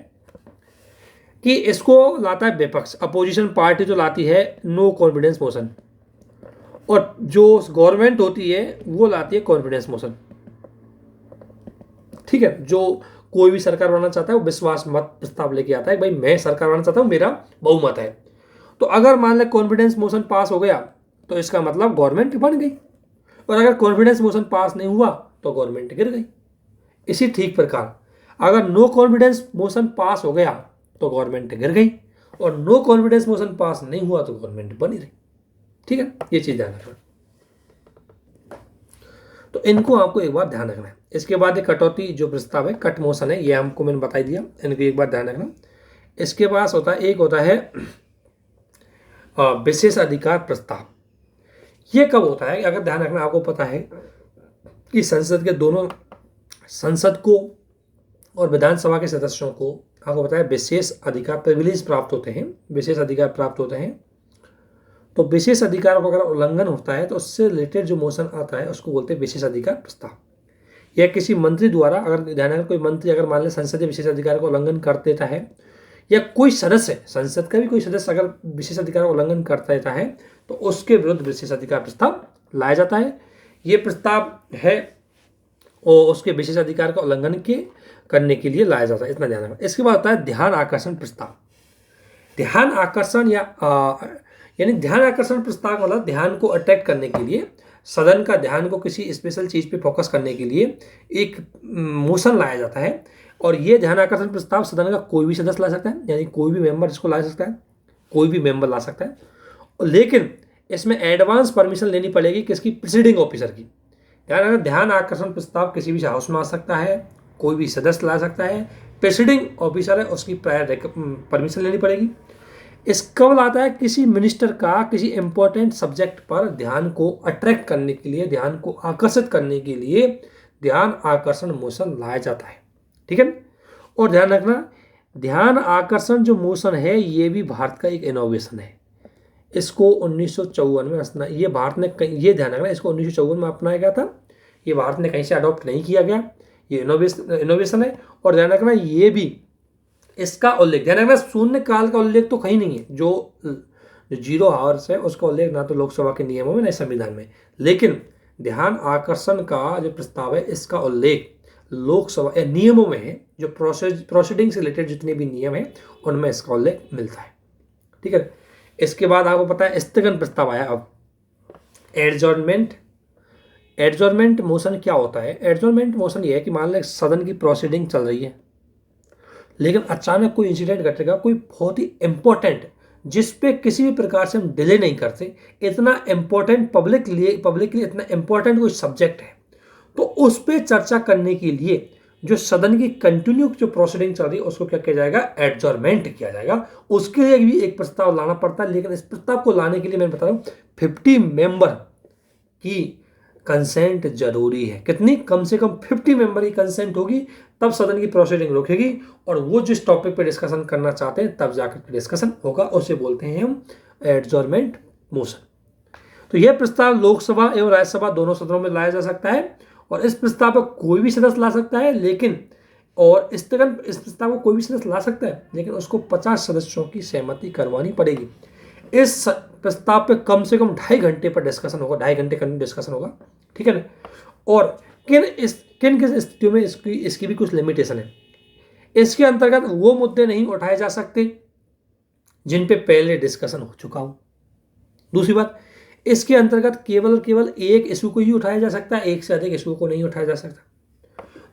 कि इसको लाता है विपक्ष, अपोजिशन पार्टी जो लाती है नो कॉन्फिडेंस मोशन, और जो गवर्नमेंट होती है वो लाती है कॉन्फिडेंस मोशन। ठीक है, जो कोई भी सरकार बनाना चाहता है वो विश्वास मत प्रस्ताव लेके आता है, भाई मैं सरकार बनाना चाहता हूँ, मेरा बहुमत है। तो अगर मान लें कॉन्फिडेंस मोशन पास हो गया तो इसका मतलब गवर्नमेंट बन गई, और अगर कॉन्फिडेंस मोशन पास नहीं हुआ तो गवर्नमेंट गिर गई। इसी ठीक प्रकार अगर नो कॉन्फिडेंस मोशन पास हो गया तो गवर्नमेंट गिर गई, और नो कॉन्फिडेंस मोशन पास नहीं हुआ तो गवर्नमेंट बनी रही। ठीक है, ये चीज ध्यान रखना। तो इनको आपको एक बार ध्यान रखना है। इसके बाद एक कटौती जो प्रस्ताव है, कट मोशन है, ये हमको मैंने बता दिया, इनको एक बार ध्यान रखना। इसके पास होता है, एक होता है विशेष अधिकार प्रस्ताव। ये कब होता है, अगर ध्यान रखना, आपको पता है कि संसद के दोनों, संसद को और विधानसभा के सदस्यों को, आपको पता है विशेष अधिकार प्रिविलेज प्राप्त होते हैं, विशेष अधिकार प्राप्त होते हैं। तो विशेष अधिकारों का अगर उल्लंघन होता है तो उससे रिलेटेड जो मोशन आता है उसको बोलते हैं विशेष अधिकार प्रस्ताव। या किसी मंत्री द्वारा, अगर ध्यान रखना, कोई मंत्री अगर मान लें संसदीय विशेष अधिकार का उल्लंघन कर देता है, या कोई सदस्य, संसद का भी कोई सदस्य अगर विशेष अधिकार का उल्लंघन कर देता है तो उसके विरुद्ध विशेष अधिकार प्रस्ताव लाया जाता है। ये प्रस्ताव है और उसके विशेष अधिकार का उल्लंघन करने के लिए लाया जाता है, इतना ध्यान रखना। इसके बाद आता है ध्यान आकर्षण प्रस्ताव। ध्यान आकर्षण यानी ध्यान आकर्षण प्रस्ताव मतलब ध्यान को अट्रैक्ट करने के लिए, सदन का ध्यान को किसी स्पेशल चीज पे फोकस करने के लिए एक मोशन लाया जाता है। और ये ध्यान आकर्षण प्रस्ताव सदन का कोई भी सदस्य ला सकता है, यानी कोई भी मेंबर इसको ला सकता है, कोई भी मेंबर ला सकता है। लेकिन इसमें एडवांस परमिशन लेनी पड़ेगी किसकी, प्रिसीडिंग ऑफिसर की। ध्यान आकर्षण प्रस्ताव किसी भी हाउस में आ सकता है, कोई भी सदस्य ला सकता है, प्रेसिडिंग ऑफिसर है उसकी प्रायर परमिशन लेनी पड़ेगी। इस कब आता है, किसी मिनिस्टर का किसी इंपॉर्टेंट सब्जेक्ट पर ध्यान को अट्रैक्ट करने के लिए, ध्यान को आकर्षित करने के लिए ध्यान आकर्षण मोशन लाया जाता है। ठीक है, और ध्यान रखना, ध्यान आकर्षण जो मोशन है ये भी भारत का एक इनोवेशन है। इसको 1954 में ये भारत ने, ये ध्यान रखना, इसको 1954 में अपनाया गया था, ये भारत ने कहीं से अडॉप्ट नहीं किया गया, ये इनोवेशन है। और ध्यान रखना, ये भी इसका उल्लेख, ध्यान रखना, शून्य काल का उल्लेख तो कहीं नहीं है, जो 0 आवर्स है उसका उल्लेख ना तो लोकसभा के नियमों में ना संविधान में, लेकिन ध्यान आकर्षण का जो प्रस्ताव है इसका उल्लेख लोकसभा नियमों में है, जो प्रोसीडिंग से रिलेटेड जितने भी नियम है उनमें इसका उल्लेख मिलता है। ठीक है, इसके बाद आपको पता है स्थगन प्रस्ताव आया। अब एडजॉर्नमेंट मोशन क्या होता है, एडजॉर्नमेंट मोशन ये है कि मान लें सदन की प्रोसीडिंग चल रही है, लेकिन अचानक कोई इंसिडेंट घटेगा, कोई बहुत ही इंपॉर्टेंट, जिस पे किसी भी प्रकार से हम डिले नहीं करते, इतना इंपॉर्टेंट पब्लिक के लिए इतना इंपॉर्टेंट कोई सब्जेक्ट है, तो उस पर चर्चा करने के लिए जो सदन की कंटिन्यू जो प्रोसीडिंग चल रही है उसको क्या किया जाएगा, एडजॉर्नमेंट किया जाएगा। उसके लिए भी एक प्रस्ताव लाना पड़ता है, लेकिन इस प्रस्ताव को लाने के लिए मैं बता रहा हूँ 50 मेंबर की कंसेंट जरूरी है। कितनी, कम से कम 50 मेंबर की कंसेंट होगी तब सदन की प्रोसीडिंग रुकेगी, और वो जिस टॉपिक पे डिस्कशन करना चाहते हैं तब जाकर डिस्कशन होगा, उसे बोलते हैं हम एडजॉर्नमेंट मोशन। तो यह प्रस्ताव लोकसभा एवं राज्यसभा दोनों सदनों में लाया जा सकता है, और इस प्रस्ताव पर कोई भी सदस्य ला सकता है, लेकिन और इस प्रस्ताव को कोई भी सदस्य ला सकता है, लेकिन उसको 50 सदस्यों की सहमति करवानी पड़ेगी। इस प्रस्ताव पे कम से कम 2.5 घंटे पर डिस्कशन होगा, 2.5 घंटे का डिस्कशन होगा। ठीक है ना, और किन स्थितियों में इसकी भी कुछ लिमिटेशन है। इसके अंतर्गत वो मुद्दे नहीं उठाए जा सकते जिन पे पहले डिस्कशन हो चुका हो। दूसरी बात, इसके अंतर्गत केवल और केवल एक इशू को ही उठाया जा सकता है, एक से अधिक इशू को नहीं उठाया जा सकता।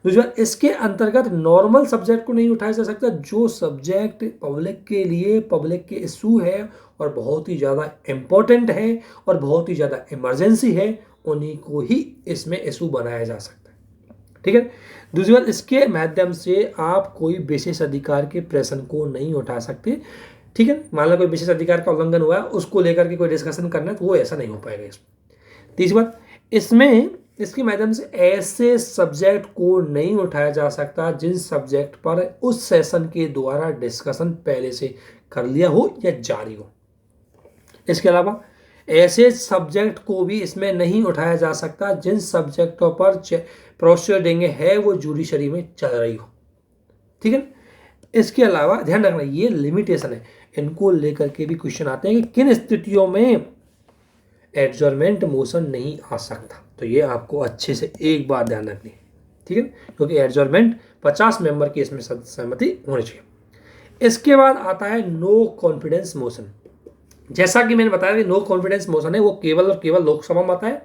दूसरी बात, इसके अंतर्गत नॉर्मल सब्जेक्ट को नहीं उठाया जा सकता, जो सब्जेक्ट पब्लिक के इशू है और बहुत ही ज़्यादा इंपॉर्टेंट है और बहुत ही ज़्यादा इमरजेंसी है, उन्हीं को ही इसमें इशू बनाया जा सकता है। ठीक है, दूसरी बात, इसके माध्यम से आप कोई विशेष अधिकार के प्रश्न को नहीं उठा सकते। ठीक है, मान लो कोई विशेष अधिकार का उल्लंघन हुआ है, उसको लेकर के कोई डिस्कशन करना है तो वो ऐसा नहीं हो पाएगा इसमें। तीसरी बात, इसमें इसके माध्यम से ऐसे सब्जेक्ट को नहीं उठाया जा सकता जिन सब्जेक्ट पर उस सेशन के द्वारा डिस्कशन पहले से कर लिया हो या जारी हो। इसके अलावा ऐसे सब्जेक्ट को भी इसमें नहीं उठाया जा सकता जिन सब्जेक्टों पर प्रोसीडिंग है वो जुडिशरी में चल रही हो। ठीक है, इसके अलावा ध्यान रखना, ये लिमिटेशन है, इनको लेकर के भी क्वेश्चन आते हैं कि किन स्थितियों में एडजॉर्नमेंट मोशन नहीं आ सकता। तो ये आपको अच्छे से एक बार ध्यान रखनी है। ठीक है, क्योंकि एडजॉर्नमेंट 50 मेंबर की इसमें सहमति होनी चाहिए। इसके बाद आता है नो कॉन्फिडेंस मोशन। जैसा कि मैंने बताया कि नो कॉन्फिडेंस मोशन है वो केवल और केवल लोकसभा में आता है,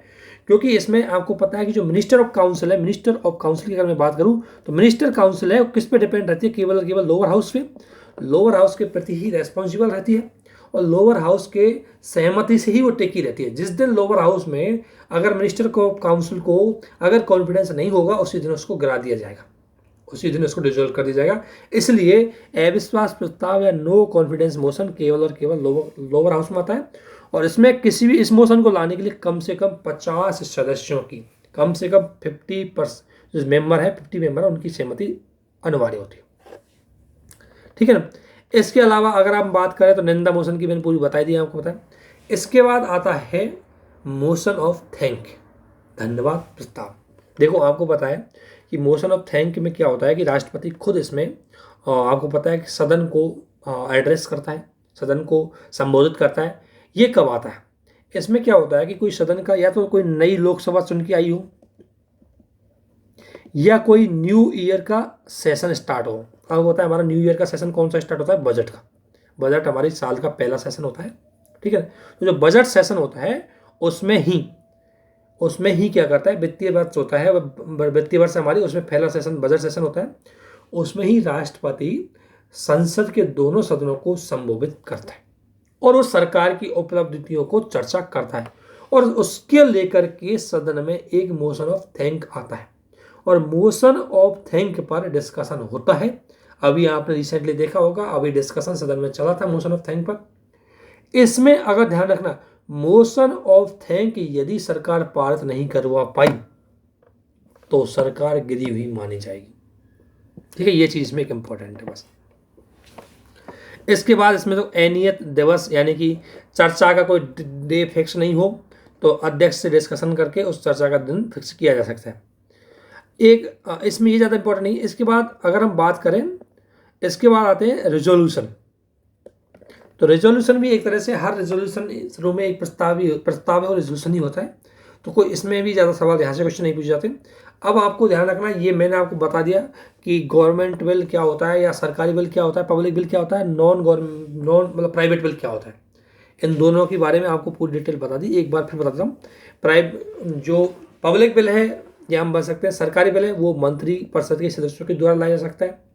क्योंकि इसमें आपको पता है कि जो मिनिस्टर ऑफ काउंसिल है, मिनिस्टर ऑफ काउंसिल की अगर मैं बात करूं तो मिनिस्टर काउंसिल है वो किस पे डिपेंड रहती है, केवल और केवल लोअर हाउस पे, लोअर हाउस के प्रति ही रेस्पॉन्सिबल रहती है और लोअर हाउस के सहमति से ही वो टेकी रहती है। जिस दिन लोअर हाउस में अगर मिनिस्टर को काउंसिल को अगर कॉन्फिडेंस नहीं होगा उसी दिन उसको गिरा दिया जाएगा, उसी दिन उसको डिसॉल्व कर दिया जाएगा। इसलिए अविश्वास प्रस्ताव या नो कॉन्फिडेंस मोशन केवल और केवल लोअर हाउस में आता है और इसमें किसी भी इस मोशन को लाने के लिए कम से कम 50 सदस्यों की, कम से कम 50% जो मेंबर है 50 मेंबर है उनकी सहमति अनिवार्य होती है, ठीक है ना। इसके अलावा अगर हम बात करें तो निंदा मोशन की मैंने पूरी बताई दी आपको पता है। इसके बाद आता है मोशन ऑफ थैंक, धन्यवाद प्रस्ताव। देखो आपको पता है कि मोशन ऑफ थैंक में क्या होता है कि राष्ट्रपति खुद इसमें आपको पता है कि सदन को एड्रेस करता है, सदन को संबोधित करता है। ये कब आता है, इसमें क्या होता है कि कोई सदन का या तो कोई नई लोकसभा चुन के आई हो या कोई न्यू ईयर का सेशन स्टार्ट हो। आपको पता है हमारा न्यू ईयर का सेशन कौन सा स्टार्ट होता है, बजट का। बजट हमारी साल का पहला सेशन होता है, ठीक है। तो जो बजट सेशन होता है उसमें ही क्या करता है, वित्तीय वर्ष होता है, वित्तीय वर्ष हमारी उसमें पहला सेशन बजट सेशन होता है। उसमें ही राष्ट्रपति संसद के दोनों सदनों को संबोधित करता है और वो सरकार की उपलब्धियों को चर्चा करता है और उसके लेकर के सदन में एक मोशन ऑफ थैंक आता है और मोशन ऑफ थैंक पर डिस्कशन होता है। अभी आपने रिसेंटली देखा होगा, अभी डिस्कशन सदन में चला था मोशन ऑफ थैंक पर। इसमें अगर ध्यान रखना, मोशन ऑफ थैंक यदि सरकार पारित नहीं करवा पाई तो सरकार गिरी हुई मानी जाएगी, ठीक है। ये चीज इसमें एक इंपॉर्टेंट है बस। इसके बाद इसमें तो अनियत दिवस यानी कि चर्चा का कोई डे फिक्स नहीं हो तो अध्यक्ष से डिस्कशन करके उस चर्चा का दिन फिक्स किया जा सकता है। एक इसमें ये ज़्यादा इंपॉर्टेंट नहीं है। इसके बाद अगर हम बात करें, इसके बाद आते हैं रेजोल्यूशन। तो रेजोल्यूशन भी एक तरह से हर रेजोल्यूशन शुरू में एक प्रस्ताव है और रेजोल्यूशन ही होता है, तो कोई इसमें भी ज़्यादा सवाल यहाँ से क्वेश्चन नहीं पूछे जाते। अब आपको ध्यान रखना, ये मैंने आपको बता दिया कि गवर्नमेंट बिल क्या होता है या सरकारी बिल क्या होता है, पब्लिक बिल क्या होता है, नॉन मतलब प्राइवेट बिल क्या होता है। इन दोनों के बारे में आपको पूरी डिटेल बता दी, एक बार फिर बताता हूँ। जो पब्लिक बिल है या हम बता सकते हैं सरकारी बिल है, वो मंत्री परिषद के सदस्यों के द्वारा लाया जा सकता है।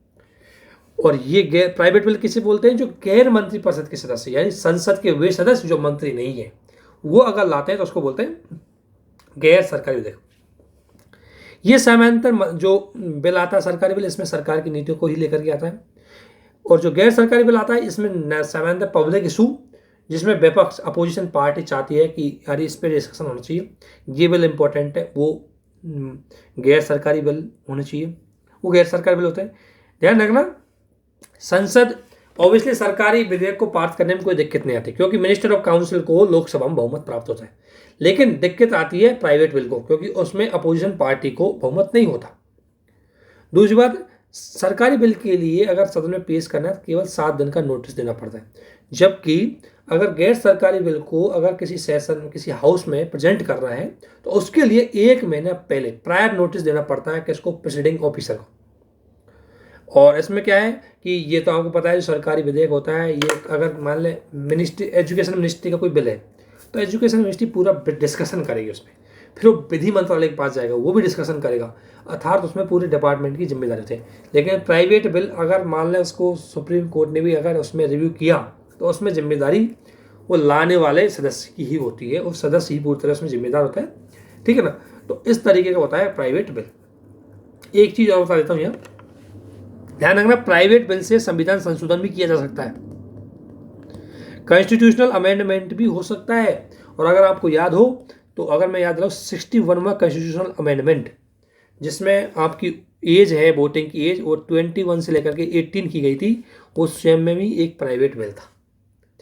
और ये प्राइवेट बिल किसे बोलते हैं, जो गैर मंत्री परिषद के सदस्य यानी संसद के वे सदस्य जो मंत्री नहीं है वो अगर लाते हैं तो उसको बोलते हैं गैर सरकारी बिल। ये समानांतर जो बिल आता है सरकारी बिल, इसमें सरकार की नीतियों को ही लेकर के आता है। और जो गैर सरकारी बिल आता है इसमें समानांतर पब्लिक इशू, जिसमें विपक्ष अपोजिशन पार्टी चाहती है कि यार इस पर डिस्कशन होना चाहिए, ये बिल इंपॉर्टेंट है, वो गैर सरकारी बिल होने चाहिए, वो गैर सरकारी बिल होते हैं। ध्यान रखना, संसद ऑब्वियसली सरकारी विधेयक को पास करने में कोई दिक्कत नहीं आती क्योंकि मिनिस्टर ऑफ काउंसिल को लोकसभा में बहुमत प्राप्त होता है, लेकिन दिक्कत आती है प्राइवेट बिल को क्योंकि उसमें अपोजिशन पार्टी को बहुमत नहीं होता। दूसरी बात, सरकारी बिल के लिए अगर सदन में पेश करना है तो केवल 7 दिन का नोटिस देना पड़ता है, जबकि अगर गैर सरकारी बिल को अगर किसी सेशन किसी हाउस में प्रेजेंट करना है तो उसके लिए 1 महीना पहले प्रायर नोटिस देना पड़ता है किसको, प्रेसिडिंग ऑफिसर को। और इसमें क्या है कि ये तो आपको पता है जो सरकारी विधेयक होता है, ये अगर मान लें मिनिस्ट्री एजुकेशन मिनिस्ट्री का कोई बिल है तो एजुकेशन मिनिस्ट्री पूरा डिस्कशन करेगी उसमें, फिर वो विधि मंत्रालय के पास जाएगा, वो भी डिस्कशन करेगा, अर्थात उसमें पूरे डिपार्टमेंट की जिम्मेदारी होती है। लेकिन प्राइवेट बिल अगर मान लें उसको सुप्रीम कोर्ट ने भी अगर उसमें रिव्यू किया तो उसमें जिम्मेदारी वो लाने वाले सदस्य की ही होती है, उस सदस्य ही पूरी तरह उसमें जिम्मेदार होता है, ठीक है ना। तो इस तरीके का होता है प्राइवेट बिल। एक चीज़ और बता देता हूँ यहाँ, ध्यान रखना, प्राइवेट बिल से संविधान संशोधन भी किया जा सकता है, कॉन्स्टिट्यूशनल अमेंडमेंट भी हो सकता है। और अगर आपको याद हो तो अगर मैं याद रहा 61वां कॉन्स्टिट्यूशनल अमेंडमेंट, जिसमें आपकी एज है वोटिंग की एज वो 21 से लेकर के 18 की गई थी, वो स्वयं में भी एक प्राइवेट बिल था,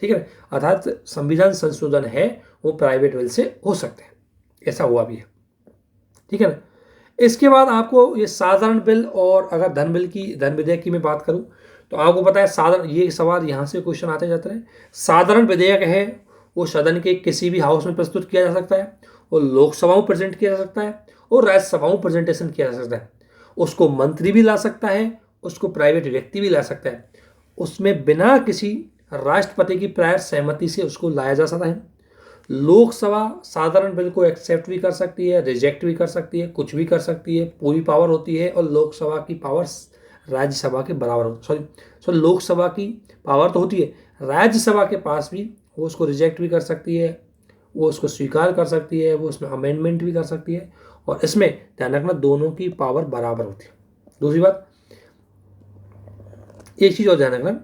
ठीक है। अर्थात संविधान संशोधन है वो प्राइवेट बिल से हो सकते हैं, ऐसा हुआ भी है, ठीक है ना। इसके बाद आपको ये साधारण बिल और अगर धन विधेयक की मैं बात करूं तो आपको पता है साधारण, ये सवाल यहाँ से क्वेश्चन आते जाते हैं। साधारण विधेयक है वो सदन के किसी भी हाउस में प्रस्तुत किया जा सकता है, वो लोकसभा में प्रेजेंट किया जा सकता है और राज्यसभा में प्रेजेंटेशन किया जा सकता है। उसको मंत्री भी ला सकता है, उसको प्राइवेट व्यक्ति भी ला सकता है। उसमें बिना किसी राष्ट्रपति की प्रायर सहमति से उसको लाया जा सकता है। लोकसभा साधारण बिल को एक्सेप्ट भी कर सकती है, रिजेक्ट भी कर सकती है, कुछ भी कर सकती है, पूरी पावर होती है। और लोकसभा की पावर राज्यसभा के बराबर होती है। सॉरी लोकसभा की पावर तो होती है, राज्यसभा के पास भी वो उसको रिजेक्ट भी कर सकती है, वो उसको स्वीकार कर सकती है, वो उसमें अमेंडमेंट भी कर सकती है। और इसमें ध्यान रखना दोनों की पावर बराबर होती है। दूसरी बात, एक चीज़ और ध्यान रखना,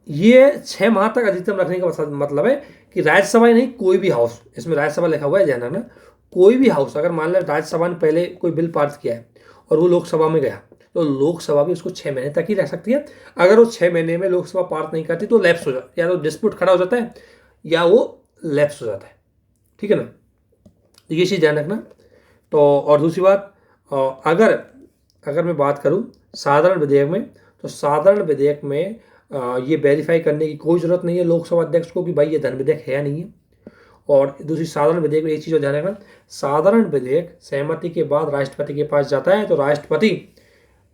ये 6 माह तक अधिकतम रखने का मतलब है कि राज्यसभा ही नहीं, कोई भी हाउस, इसमें राज्यसभा लिखा हुआ है ध्यान रखना, कोई भी हाउस अगर मान लें राज्यसभा ने पहले कोई बिल पारित किया है और वो लोकसभा में गया, तो लोकसभा भी उसको 6 महीने तक ही रह सकती है। अगर वो 6 महीने में लोकसभा पारित नहीं करती तो लैप्स हो जाता है, या तो डिस्प्यूट खड़ा हो जाता है या वो लैप्स हो जाता है। ठीक है ना, ये चीज़ ध्यान रखना। तो और दूसरी बात, अगर मैं बात करूं साधारण विधेयक में, तो साधारण विधेयक में ये वेरीफाई करने की कोई ज़रूरत नहीं है लोकसभा अध्यक्ष को कि भाई ये धन विधेयक है या नहीं है। और दूसरी, साधारण विधेयक में एक चीज़ और ध्यान रखना, साधारण विधेयक सहमति के बाद राष्ट्रपति के पास जाता है, तो राष्ट्रपति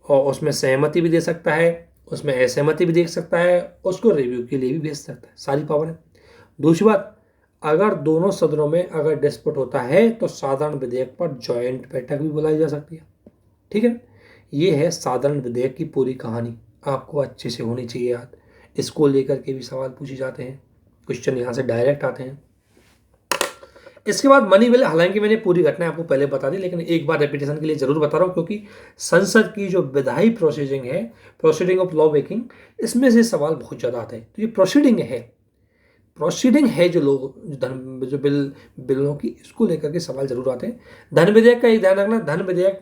और उसमें सहमति भी दे सकता है, उसमें असहमति भी दे सकता है, उसको रिव्यू के लिए भी भेज सकता है, सारी पावर है। दूसरी बात, अगर दोनों सदनों में अगर डिस्प्यूट होता है तो साधारण विधेयक पर जॉइंट बैठक भी बुलाई जा सकती है। ठीक है, ये है साधारण विधेयक की पूरी कहानी, आपको अच्छे से होनी चाहिए याद। इसको लेकर के भी सवाल पूछे जाते हैं, क्वेश्चन यहाँ से डायरेक्ट आते हैं। इसके बाद मनी बिल, हालांकि मैंने पूरी घटना आपको पहले बता दी, लेकिन एक बार रेपिटेशन के लिए जरूर बता रहा हूँ, क्योंकि संसद की जो विधायी प्रोसीडिंग है, प्रोसीडिंग ऑफ लॉ मेकिंग, इसमें से सवाल बहुत ज़्यादा आते हैं। तो ये प्रोसीडिंग है जो लोग जो बिलों की, इसको लेकर के सवाल जरूर आते हैं। धन विधेयक का एक ध्यान रखना, धन विधेयक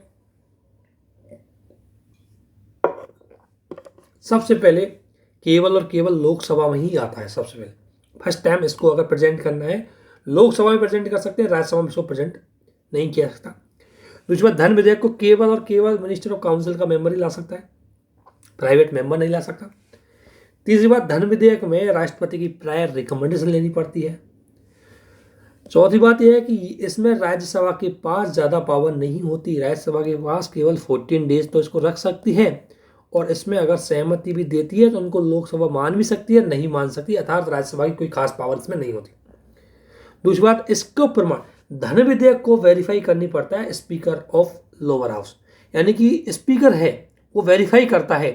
सबसे पहले केवल और केवल लोकसभा में ही आता है। सबसे पहले फर्स्ट टाइम इसको अगर प्रेजेंट करना है लोकसभा में प्रेजेंट कर सकते हैं, राज्यसभा में इसको प्रेजेंट नहीं किया सकता। दूसरी बात, धन विधेयक को केवल और केवल मिनिस्टर ऑफ काउंसिल का मेंबर ही ला सकता है, प्राइवेट मेंबर नहीं ला सकता। तीसरी बात, धन विधेयक में राष्ट्रपति की प्रायर रिकमेंडेशन लेनी पड़ती है। चौथी बात यह है कि इसमें राज्यसभा के पास ज़्यादा पावर नहीं होती, राज्यसभा के पास केवल 14 डेज तो इसको रख सकती है, और इसमें अगर सहमति भी देती है तो उनको लोकसभा मान भी सकती है, नहीं मान सकती, अर्थात राज्यसभा की कोई खास पावर इसमें नहीं होती। दूसरी बात, इसको प्रमाण, धन विधेयक को वेरीफाई करनी पड़ता है स्पीकर ऑफ लोअर हाउस, यानी कि स्पीकर है वो वेरीफाई करता है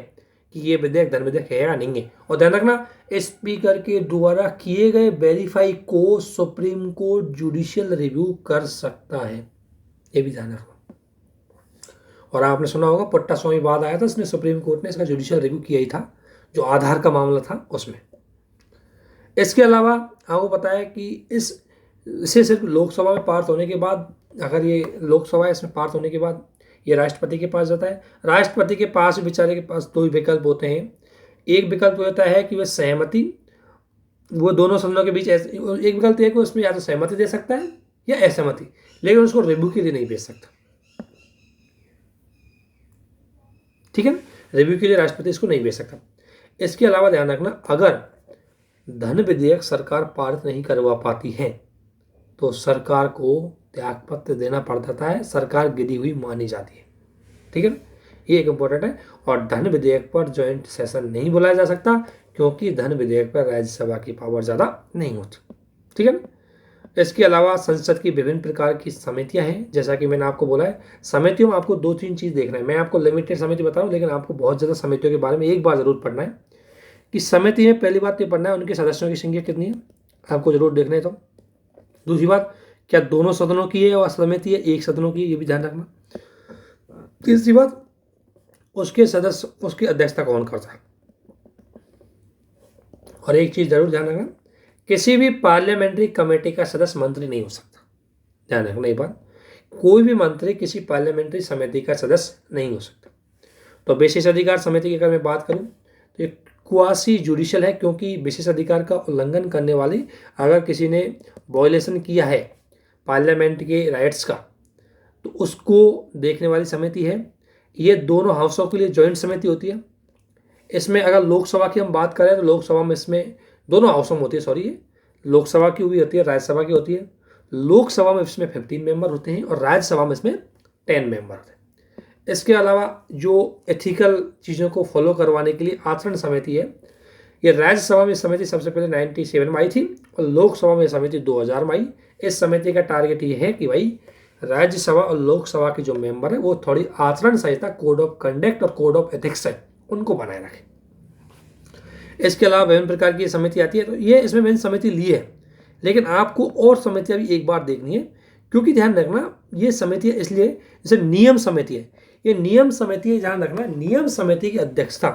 कि ये विधेयक धन विधेयक है या नहीं है। और ध्यान रखना, स्पीकर के द्वारा किए गए वेरीफाई को सुप्रीम कोर्ट जुडिशियल रिव्यू कर सकता है, ये भी ध्यान रखना। और आपने सुना होगा पुट्टा स्वामी वाद आया था, इसमें सुप्रीम कोर्ट ने इसका जुडिशियल रिव्यू किया ही था, जो आधार का मामला था उसमें। इसके अलावा आपको पता है कि इसे सिर्फ लोकसभा में पारित होने के बाद, अगर ये लोकसभा इसमें पारित होने के बाद ये राष्ट्रपति के पास जाता है। राष्ट्रपति के पास, बेचारे के पास दो ही विकल्प होते हैं। एक विकल्प होता है कि वह सहमति, वो दोनों सदनों के बीच, एक विकल्प है कि उसमें या तो सहमति दे सकता है या असहमति, लेकिन उसको रिव्यू के लिए नहीं भेज सकता। ठीक है, रिव्यू के लिए राष्ट्रपति इसको नहीं भेज सकता। इसके अलावा ध्यान रखना, अगर धन विधेयक सरकार पारित नहीं करवा पाती है तो सरकार को त्यागपत्र देना पड़ जाता है, सरकार गिरी हुई मानी जाती है। ठीक है ना, ये एक इंपॉर्टेंट है। और धन विधेयक पर ज्वाइंट सेशन नहीं बुलाया जा सकता, क्योंकि धन विधेयक पर राज्यसभा की पावर ज़्यादा नहीं होती। ठीक है ना, इसके अलावा संसद की विभिन्न प्रकार की समितियां हैं, जैसा कि मैंने आपको बोला है। समितियों में आपको 2-3 चीज़ देखना है, मैं आपको लिमिटेड समिति बता रहा हूँ, लेकिन आपको बहुत ज़्यादा समितियों के बारे में एक बार जरूर पढ़ना है कि समिति में पहली बात ये पढ़ना है उनके सदस्यों की संख्या कितनी है, आपको जरूर देखना है। तो दूसरी बात, क्या दोनों सदनों की है और समिति है एक सदनों की, ये भी ध्यान रखना। तीसरी बात, उसके सदस्य, उसकी अध्यक्षता कौन करता है। और एक चीज़ जरूर ध्यान रखना, किसी भी पार्लियामेंट्री कमेटी का सदस्य मंत्री नहीं हो सकता, ध्यान रखना ये बात, कोई भी मंत्री किसी पार्लियामेंट्री समिति का सदस्य नहीं हो सकता। तो विशेष अधिकार समिति की अगर मैं बात करूं तो ये क्वासी जुडिशियल है, क्योंकि विशेष अधिकार का उल्लंघन करने वाली, अगर किसी ने वॉयलेशन किया है पार्लियामेंट के राइट्स का, तो उसको देखने वाली समिति है। ये दोनों हाउसों के लिए जॉइंट समिति होती है। इसमें अगर लोकसभा की हम बात करें तो लोकसभा में इसमें दोनों हाउसों में होती है, सॉरी, ये लोकसभा की भी होती है, राज्यसभा की होती है। लोकसभा में इसमें 15 मेंबर होते हैं और राज्यसभा में इसमें 10 मेंबर होते हैं। इसके अलावा जो एथिकल चीज़ों को फॉलो करवाने के लिए आचरण समिति है, ये राज्यसभा में समिति सबसे पहले 97 में आई थी और लोकसभा में समिति 2000 में आई। इस समिति का टारगेट ये है कि भाई राज्यसभा और लोकसभा के जो मेंबर है वो थोड़ी आचरण संहिता, कोड ऑफ कंडक्ट और कोड ऑफ एथिक्स है, उनको बनाए रखें। इसके अलावा विभिन्न प्रकार की समिति आती है, तो ये इसमें मैंने समिति ली है, लेकिन आपको और समितियां भी एक बार देखनी है, क्योंकि ध्यान रखना ये समिति इसलिए जैसे नियम समिति है, ये नियम समिति है, ध्यान रखना नियम समिति की अध्यक्षता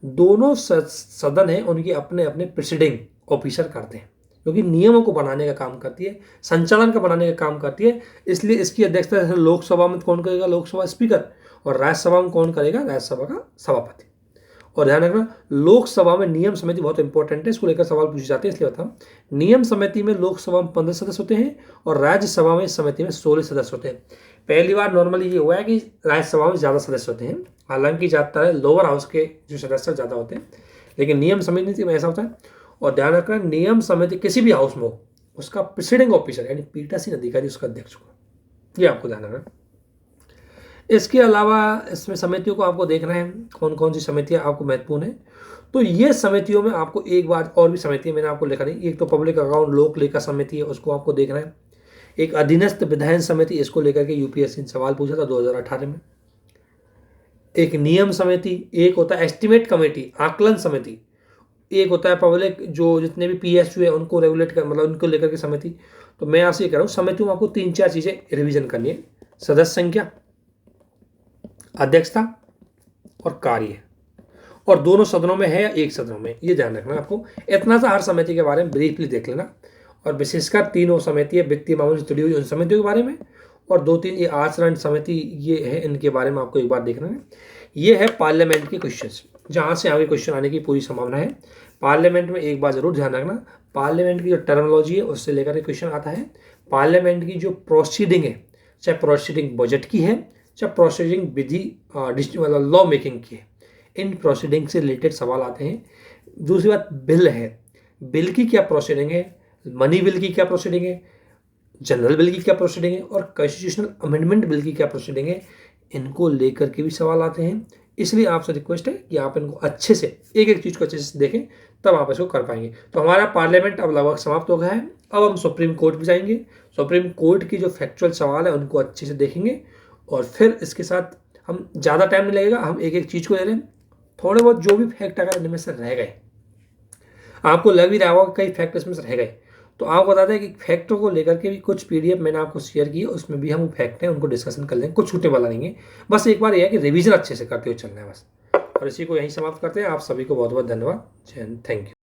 दोनों सदन है उनके अपने अपने प्रेसिडिंग ऑफिसर करते हैं, क्योंकि नियमों को बनाने का काम करती है, संचालन का बनाने का काम करती है। इसलिए इसकी अध्यक्षता लोकसभा में कौन करेगा, लोकसभा स्पीकर, और राज्यसभा में कौन करेगा, राज्यसभा का सभापति। और ध्यान रखना लोकसभा में नियम समिति बहुत इंपॉर्टेंट है, इसको लेकर सवाल पूछे जाते हैं, इसलिए बताऊं। नियम समिति में लोकसभा में 15 सदस्य होते हैं और राज्यसभा में समिति में 16 सदस्य होते हैं। पहली बार नॉर्मली ये हुआ है कि राज्यसभा में ज़्यादा सदस्य होते हैं, हालांकि ज़्यादातर है लोअर हाउस के जो सदस्य ज़्यादा होते हैं, लेकिन नियम समिति में ऐसा होता है। और ध्यान रखना नियम समिति किसी भी हाउस में हो उसका प्रेसिडिंग ऑफिसर यानी पीठासीन अधिकारी उसका अध्यक्ष होगा, ये आपको ध्यान रखना। इसके अलावा इसमें समितियों को आपको देखना है कौन कौन सी समितियां आपको महत्वपूर्ण है। तो ये समितियों में आपको एक बार और भी समिति मैंने आपको लिखा नहीं, एक तो पब्लिक अकाउंट लोक लेखा समिति है, उसको आपको देखना है। एक अधीनस्थ विधायन समिति, इसको लेकर के यूपीएससी ने सवाल पूछा था 2018 में। एक नियम समिति, एक होता है एस्टिमेट कमेटी, आकलन समिति, एक होता है पब्लिक जो जितने भी पीएसयू है उनको रेगुलेट कर, मतलब उनको लेकर के समिति। तो मैं आपसे ये कह रहा हूँ समितियों में आपको 3-4 चीजें रिवीजन करनी है, सदस्य संख्या, अध्यक्षता और कार्य, और दोनों सदनों में है या एक सदनों में, ये ध्यान रखना आपको। इतना सा हर समिति के बारे में ब्रीफली देख लेना, और विशेषकर तीनों समिति है वित्तीय मामलों से जुड़ी हुई उन समितियों के बारे में, और 2-3 ये आचरण समिति ये है, इनके बारे में आपको एक बार देखना है। ये है पार्लियामेंट के क्वेश्चंस, जहाँ से आगे क्वेश्चन आने की पूरी संभावना है। पार्लियामेंट में एक बार जरूर ध्यान रखना, पार्लियामेंट की जो टर्मिनोलॉजी है उससे लेकर के क्वेश्चन आता है। पार्लियामेंट की जो प्रोसीडिंग है, चाहे प्रोसीडिंग बजट की है, चाहे प्रोसीडिंग विधि मतलब लॉ मेकिंग की है, इन प्रोसीडिंग से रिलेटेड सवाल आते हैं। दूसरी बात बिल है, बिल की क्या प्रोसीडिंग है, मनी बिल की क्या प्रोसीडिंग है, जनरल बिल की क्या प्रोसीडिंग है, और कॉन्स्टिट्यूशनल अमेंडमेंट बिल की क्या प्रोसीडिंग है, इनको लेकर के भी सवाल आते हैं। इसलिए आपसे रिक्वेस्ट है कि आप इनको अच्छे से एक एक चीज़ को अच्छे से देखें, तब आप इसको कर पाएंगे। तो हमारा पार्लियामेंट अब लगभग समाप्त हो गया है, अब हम सुप्रीम कोर्ट भी जाएंगे। सुप्रीम कोर्ट की जो फैक्चुअल सवाल है उनको अच्छे से देखेंगे, और फिर इसके साथ हम ज़्यादा टाइम नहीं लगेगा, हम एक एक चीज़ को ले लें। थोड़े बहुत जो भी फैक्ट अगर इनमें से रह गए, आपको लग भी रहा होगा कई फैक्ट इसमें से रह गए, तो आपको बता दें कि फैक्टों को लेकर के भी कुछ पीडीएफ मैंने आपको शेयर की है, उसमें भी हम फैक्ट हैं उनको डिस्कशन कर लेंगे, कुछ छूटे वाला नहीं है। बस एक बार यह है कि रिवीजन अच्छे से करते हुए चलना है बस। और इसी को यहीं समाप्त करते हैं। आप सभी को बहुत बहुत धन्यवाद। जय हिंद, थैंक यू।